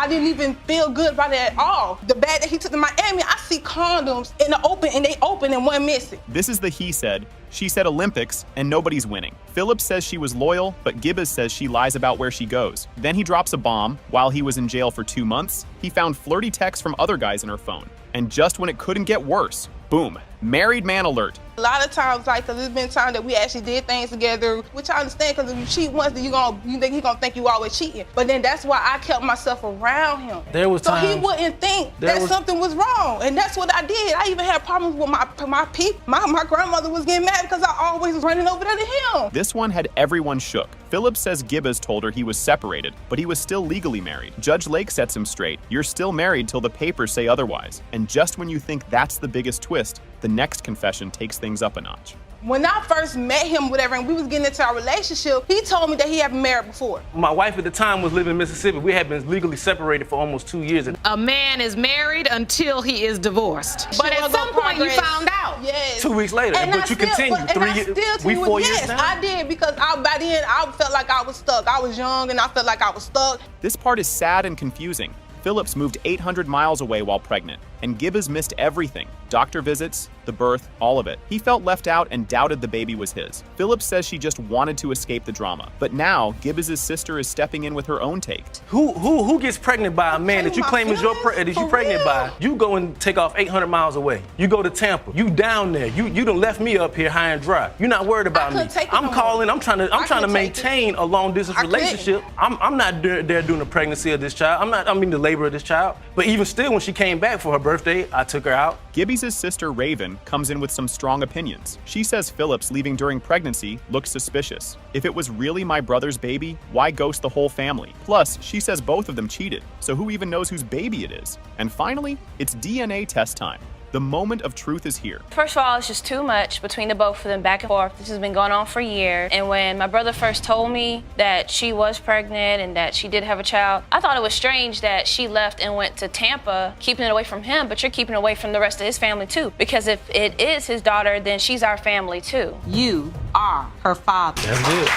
didn't even feel good about it at all. The bag that he took to Miami, I see condoms in the open, and they open and one missing. This is the he said, she said Olympics, and nobody's winning. Phillips says she was loyal, but Gibbies says she lies about where she goes. Then he drops a bomb. While he was in jail for 2 months, he found flirty texts from other guys in her phone. And just when it couldn't get worse, boom, married man alert. A lot of times, because there's been times that we actually did things together, which I understand, because if you cheat once, then you think he's gonna think you always cheating. But then that's why I kept myself around him. There was so he wouldn't think that something was wrong, and that's what I did. I even had problems with my people. My grandmother was getting mad because I always was running over there to him. This one had everyone shook. Phillips says Gibbies told her he was separated, but he was still legally married. Judge Lake sets him straight. You're still married till the papers say otherwise. And just when you think that's the biggest twist, the next confession takes things up a notch. When I first met him, whatever, and we was getting into our relationship, he told me that he had been married before. My wife at the time was living in Mississippi. We had been legally separated for almost 2 years. A man is married until he is divorced. But at some point you found out. Yes. 2 weeks later, but you continued. 3 years. We 4 years now. Yes, I did, because by then I felt like I was stuck. I was young and I felt like I was stuck. This part is sad and confusing. Phillips moved 800 miles away while pregnant, and Gibbies missed everything. Doctor visits, the birth, all of it. He felt left out and doubted the baby was his. Phillips says she just wanted to escape the drama. But now, Gibbs' sister is stepping in with her own take. Who gets pregnant by a man that you claim is pregnant by? You go and take off 800 miles away. You go to Tampa. You down there. You done left me up here high and dry. You're not worried about me. I'm calling. I'm trying to maintain a long distance relationship. I'm not there during the pregnancy of this child. I mean the labor of this child. But even still, when she came back for her birthday, I took her out. Gibby's sister Raven comes in with some strong opinions. She says Phillips leaving during pregnancy looks suspicious. If it was really my brother's baby, why ghost the whole family? Plus, she says both of them cheated, so who even knows whose baby it is? And finally, it's DNA test time. The moment of truth is here. First of all, it's just too much between the both of them, back and forth. This has been going on for years. And when my brother first told me that she was pregnant and that she did have a child, I thought it was strange that she left and went to Tampa, keeping it away from him, but you're keeping it away from the rest of his family too. Because if it is his daughter, then she's our family too. You are her father. That's good.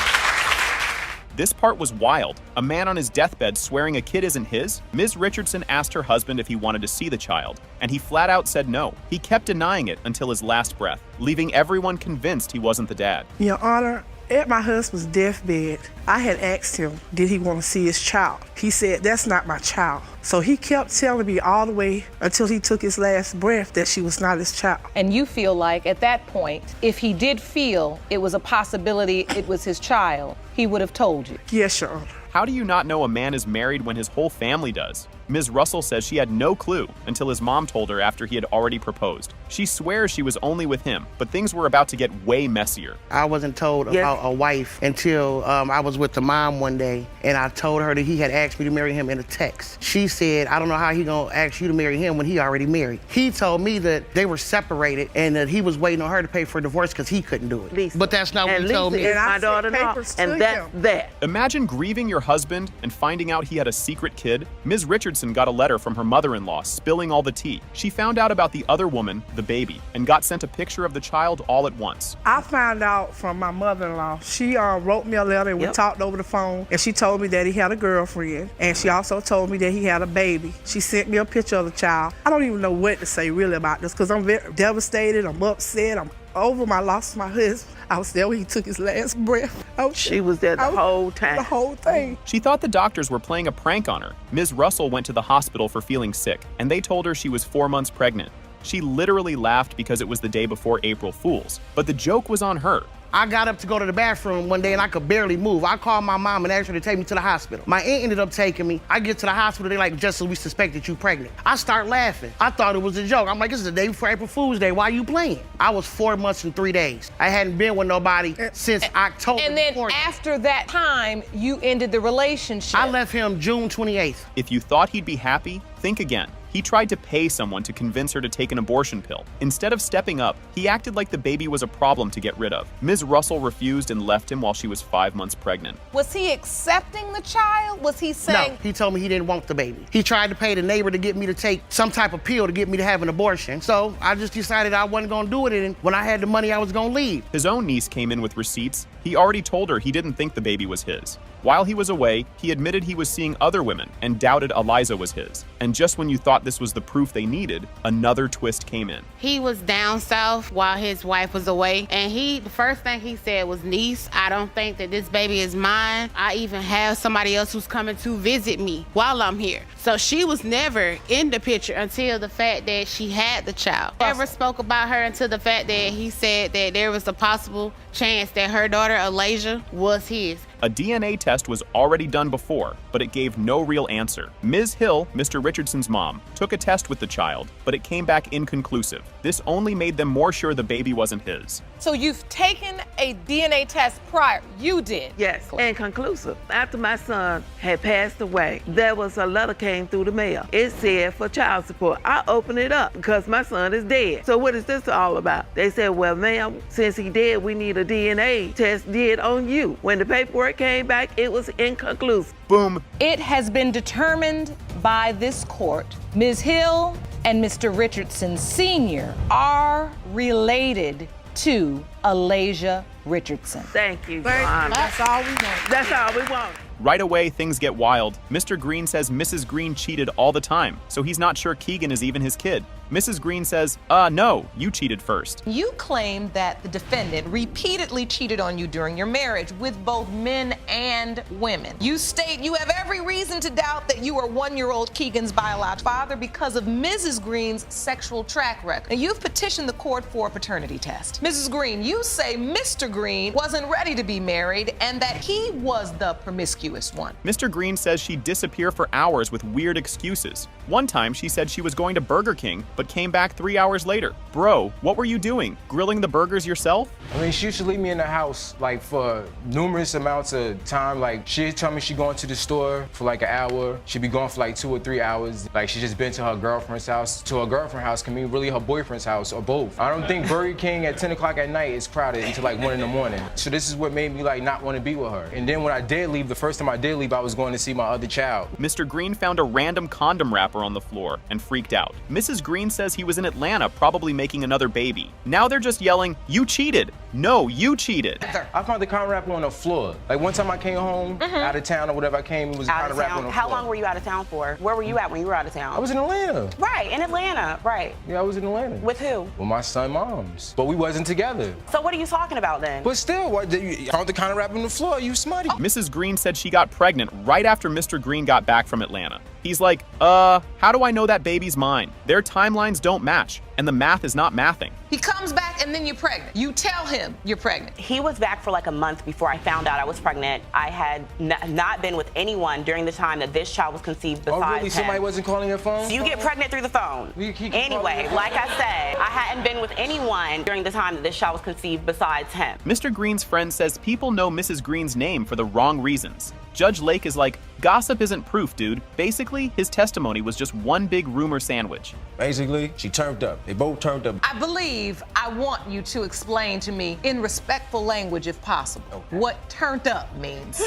This part was wild. A man on his deathbed swearing a kid isn't his? Ms. Richardson asked her husband if he wanted to see the child, and he flat out said no. He kept denying it until his last breath, leaving everyone convinced he wasn't the dad. Your Honor, at my husband's deathbed, I had asked him, did he want to see his child? He said, that's not my child. So he kept telling me all the way until he took his last breath that she was not his child. And you feel like at that point, if he did feel it was a possibility it was his child, he would have told you? Yes, Your Honor. How do you not know a man is married when his whole family does? Ms. Russell says she had no clue until his mom told her after he had already proposed. She swears she was only with him, but things were about to get way messier. I wasn't told about a wife until I was with the mom one day, and I told her that he had asked me to marry him in a text. She said, I don't know how he gonna ask you to marry him when he already married. He told me that they were separated and that he was waiting on her to pay for a divorce because he couldn't do it. Lisa. But that's not what he told me. And my daughter-in-law, and that's that. Imagine grieving your husband and finding out he had a secret kid. Ms. Richardson got a letter from her mother-in-law spilling all the tea. She found out about the other woman, the baby, and got sent a picture of the child all at once. I found out from my mother-in-law. She wrote me a letter and we talked over the phone, and she told me that he had a girlfriend, and she also told me that he had a baby. She sent me a picture of the child. I don't even know what to say really about this because I'm very devastated, I'm upset, I'm over my loss of my husband. I was there when he took his last breath. She was there the whole time. The whole thing. She thought the doctors were playing a prank on her. Ms. Russell went to the hospital for feeling sick, and they told her she was 4 months pregnant. She literally laughed because it was the day before April Fool's, but the joke was on her. I got up to go to the bathroom one day and I could barely move. I called my mom and asked her to take me to the hospital. My aunt ended up taking me. I get to the hospital, they're like, just so we suspected you pregnant. I start laughing. I thought it was a joke. I'm like, this is the day before April Fool's Day. Why are you playing? I was 4 months and 3 days. I hadn't been with nobody since October. And then after that time, you ended the relationship. I left him June 28th. If you thought he'd be happy, think again. He tried to pay someone to convince her to take an abortion pill. Instead of stepping up, he acted like the baby was a problem to get rid of. Ms. Russell refused and left him while she was 5 months pregnant. Was he accepting the child? Was he saying? No, he told me he didn't want the baby. He tried to pay the neighbor to get me to take some type of pill to get me to have an abortion. So I just decided I wasn't gonna do it, and when I had the money, I was gonna leave. His own niece came in with receipts. He already told her he didn't think the baby was his. While he was away, he admitted he was seeing other women and doubted Eliza was his. And just when you thought this was the proof they needed, another twist came in. He was down south while his wife was away, and the first thing he said was, niece, I don't think that this baby is mine. I even have somebody else who's coming to visit me while I'm here. So she was never in the picture until the fact that she had the child. Never spoke about her until the fact that he said that there was a possible chance that her daughter, Eliza, was his. A DNA test was already done before, but it gave no real answer. Ms. Hill, Mr. Richardson's mom, took a test with the child, but it came back inconclusive. This only made them more sure the baby wasn't his. So you've taken a DNA test prior. You did. Yes, and conclusive. After my son had passed away, there was a letter came through the mail. It said for child support. I opened it up because my son is dead. So what is this all about? They said, well, ma'am, since he dead, we need a DNA test did on you. When the paperwork came back, it was inconclusive. Boom. It has been determined by this court. Ms. Hill and Mr. Richardson Sr. are related to Eliza Richardson. Thank you, That's all we want. That's all we want. Right away, things get wild. Mr. Green says Mrs. Green cheated all the time, so he's not sure Keegan is even his kid. Mrs. Green says, no, you cheated first. You claim that the defendant repeatedly cheated on you during your marriage with both men and women. You state you have every reason to doubt that you are 1-year-old Keegan's biological father because of Mrs. Green's sexual track record. And you've petitioned the court for a paternity test. Mrs. Green, you say Mr. Green wasn't ready to be married and that he was the promiscuous one. Mr. Green says she'd disappear for hours with weird excuses. One time, she said she was going to Burger King, but came back 3 hours later. Bro, what were you doing? Grilling the burgers yourself? I mean, she used to leave me in the house, like, for numerous amounts of time. Like, she'd tell me she'd going to the store for, like, an hour. She'd be gone for, like, 2 or 3 hours. Like, she just been to her girlfriend's house. To her girlfriend's house can mean really her boyfriend's house, or both. I don't think Burger King at 10 o'clock at night is crowded until, like, 1 in the morning. So this is what made me, like, not want to be with her. And then when I did leave, the first time I did leave, I was going to see my other child. Mr. Green found a random condom wrapper on the floor and freaked out. Mrs. Green says he was in Atlanta, probably making another baby. Now they're just yelling, you cheated. No, you cheated. I found the condom wrapper on the floor. Like, one time I came home, out of town or whatever I came, it was a condom wrapper on the floor. How long were you out of town for? Where were you at when you were out of town? I was in Atlanta. Right, in Atlanta, right. Yeah, I was in Atlanta. With who? With my son, moms. But we wasn't together. So what are you talking about then? But still, what, you found the condom wrapper on the floor, you smutty. Mrs. Green said she got pregnant right after Mr. Green got back from Atlanta. He's like, how do I know that baby's mine? Their timelines don't match, and the math is not mathing. He comes back and then you're pregnant. You tell him you're pregnant. He was back for like a month before I found out I was pregnant. I had not been with anyone during the time that this child was conceived besides him. Oh, really? Somebody wasn't calling your phone? So you get pregnant through the phone. Anyway, like I said, I hadn't been with anyone during the time that this child was conceived besides him. Mr. Green's friend says people know Mrs. Green's name for the wrong reasons. Judge Lake is like, gossip isn't proof, dude. Basically, his testimony was just one big rumor sandwich. Basically, she turned up. They both turned up. I want you to explain to me in respectful language, if possible, what turned up means.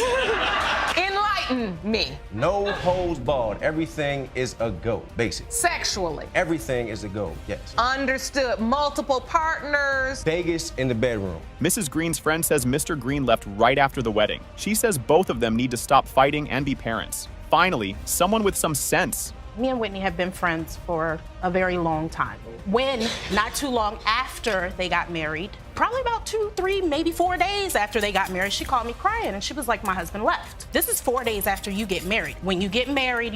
Enlighten me. No holds barred. Everything is a go, basically. Sexually. Everything is a go, yes. Understood. Multiple partners. Vegas in the bedroom. Mrs. Green's friend says Mr. Green left right after the wedding. She says both of them need to stop fighting and be parents. Finally, someone with some sense. Me and Whitney have been friends for a very long time. When, not too long after they got married, probably about 2, 3, maybe 4 days after they got married, she called me crying and she was like, my husband left. This is 4 days after you get married. When you get married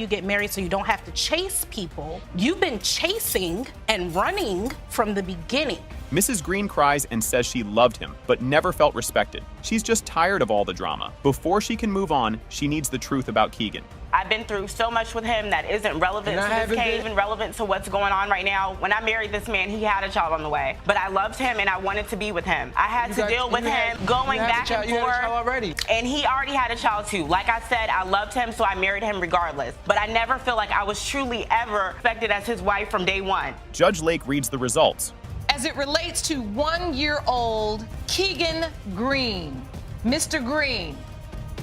so you don't have to chase people. You've been chasing and running from the beginning. Mrs. Green cries and says she loved him, but never felt respected. She's just tired of all the drama. Before she can move on, she needs the truth about Keegan. I've been through so much with him that isn't relevant to this case, even relevant to what's going on right now. When I married this man, he had a child on the way. But I loved him and I wanted to be with him. I had to deal with him going back and forth. And he already had a child too. Like I said, I loved him, so I married him regardless. But I never feel like I was truly ever respected as his wife from day one. Judge Lake reads the results. As it relates to 1-year-old Keegan Green, Mr. Green,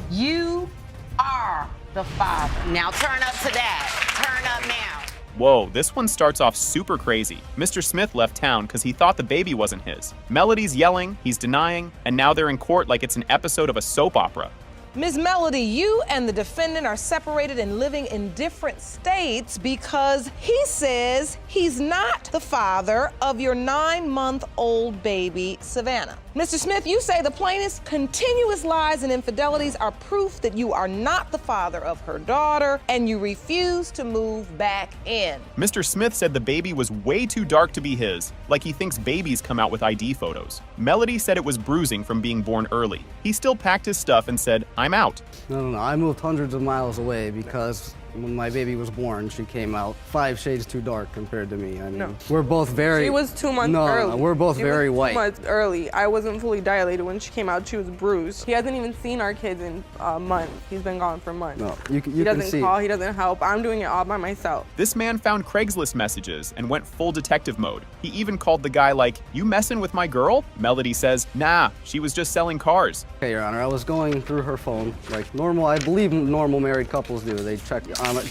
you are the father. Now turn up to that. Turn up now. Whoa, this one starts off super crazy. Mr. Smith left town because he thought the baby wasn't his. Melody's yelling, he's denying, and now they're in court like it's an episode of a soap opera. Ms. Melody, you and the defendant are separated and living in different states because he says he's not the father of your 9-month-old baby, Savannah. Mr. Smith, you say the plaintiff's continuous lies and infidelities are proof that you are not the father of her daughter and you refuse to move back in. Mr. Smith said the baby was way too dark to be his, like he thinks babies come out with ID photos. Melody said it was bruising from being born early. He still packed his stuff and said, I'm out. No. I moved hundreds of miles away because when my baby was born, she came out 5 shades too dark compared to me. I mean, we're both very... She was 2 months early. No, we're both very white. 2 months early. I wasn't fully dilated when she came out. She was bruised. He hasn't even seen our kids in a month. He's been gone for months. No, you he doesn't call, he doesn't help. I'm doing it all by myself. This man found Craigslist messages and went full detective mode. He even called the guy like, you messing with my girl? Melody says, nah, she was just selling cars. Okay, Your Honor, I was going through her phone like normal, I believe normal married couples do. They check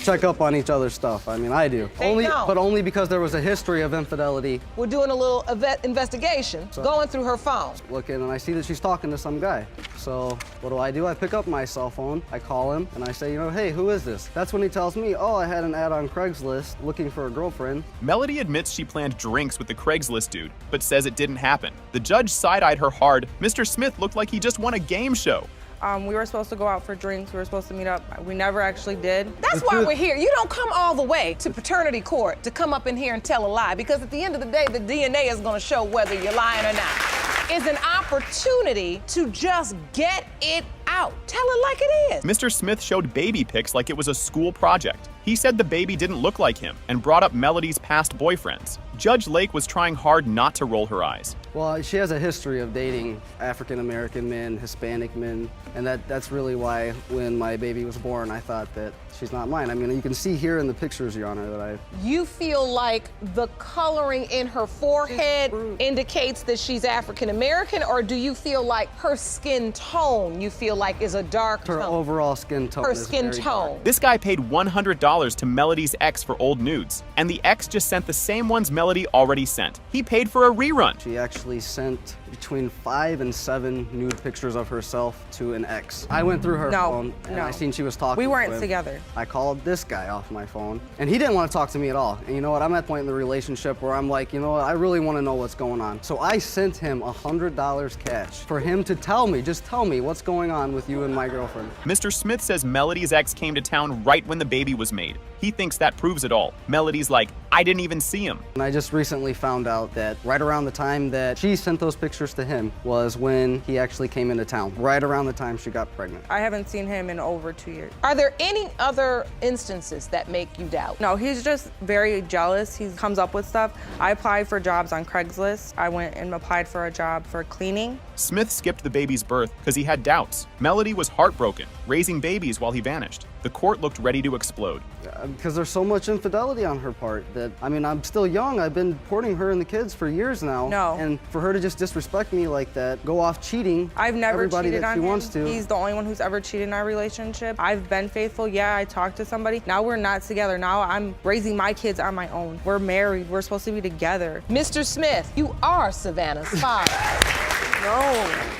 check up on each other's stuff. I mean, I do. But only because there was a history of infidelity. We're doing a little investigation, going through her phone. Looking, and I see that she's talking to some guy. So what do? I pick up my cell phone, I call him, and I say, hey, who is this? That's when he tells me, oh, I had an ad on Craigslist looking for a girlfriend. Melody admits she planned drinks with the Craigslist dude, but says it didn't happen. The judge side-eyed her hard. Mr. Smith looked like he just won a game show. We were supposed to go out for drinks. We were supposed to meet up. We never actually did. That's why we're here. You don't come all the way to paternity court to come up in here and tell a lie, because at the end of the day, the DNA is going to show whether you're lying or not. It's an opportunity to just get it out. Tell it like it is. Mr. Smith showed baby pics like it was a school project. He said the baby didn't look like him and brought up Melody's past boyfriends. Judge Lake was trying hard not to roll her eyes. Well, she has a history of dating African-American men, Hispanic men, and that's really why when my baby was born, I thought that she's not mine. I mean, you can see here in the pictures, Your Honor, that You feel like the coloring in her forehead indicates that she's African-American, or do you feel like her skin tone you feel like is a dark tone? Her overall skin tone Her is skin very tone. dark. This guy paid $100 to Melody's ex for old nudes, and the ex just sent the same ones Melody already sent. He paid for a rerun. She actually sent between 5 and 7 nude pictures of herself to an ex. I went through her phone and I seen she was talking. We weren't to him. together. I called this guy off my phone, and he didn't want to talk to me at all. And you know what? I'm at a point in the relationship where I'm like, you know what? I really want to know what's going on. So I sent him $100 cash for him to tell me, just tell me what's going on with you and my girlfriend. Mr. Smith says Melody's ex came to town right when the baby was made. He thinks that proves it all. Melody's like, I didn't even see him. And I just recently found out that right around the time that she sent those pictures to him was when he actually came into town, right around the time she got pregnant. I haven't seen him in over 2 years. Are there any other instances that make you doubt? No, he's just very jealous. He comes up with stuff. I applied for jobs on Craigslist. I went and applied for a job for cleaning. Smith skipped the baby's birth because he had doubts. Melody was heartbroken, raising babies while he vanished. The court looked ready to explode. Because there's so much infidelity on her part that, I mean, I'm still young. I've been courting her and the kids for years now. No. And for her to just disrespect me like that, go off cheating I've never everybody cheated that on she him. wants to. He's the only one who's ever cheated in our relationship. I've been faithful. Yeah, I talked to somebody. Now we're not together. Now I'm raising my kids on my own. We're married. We're supposed to be together. Mr. Smith, you are Savannah's father. No.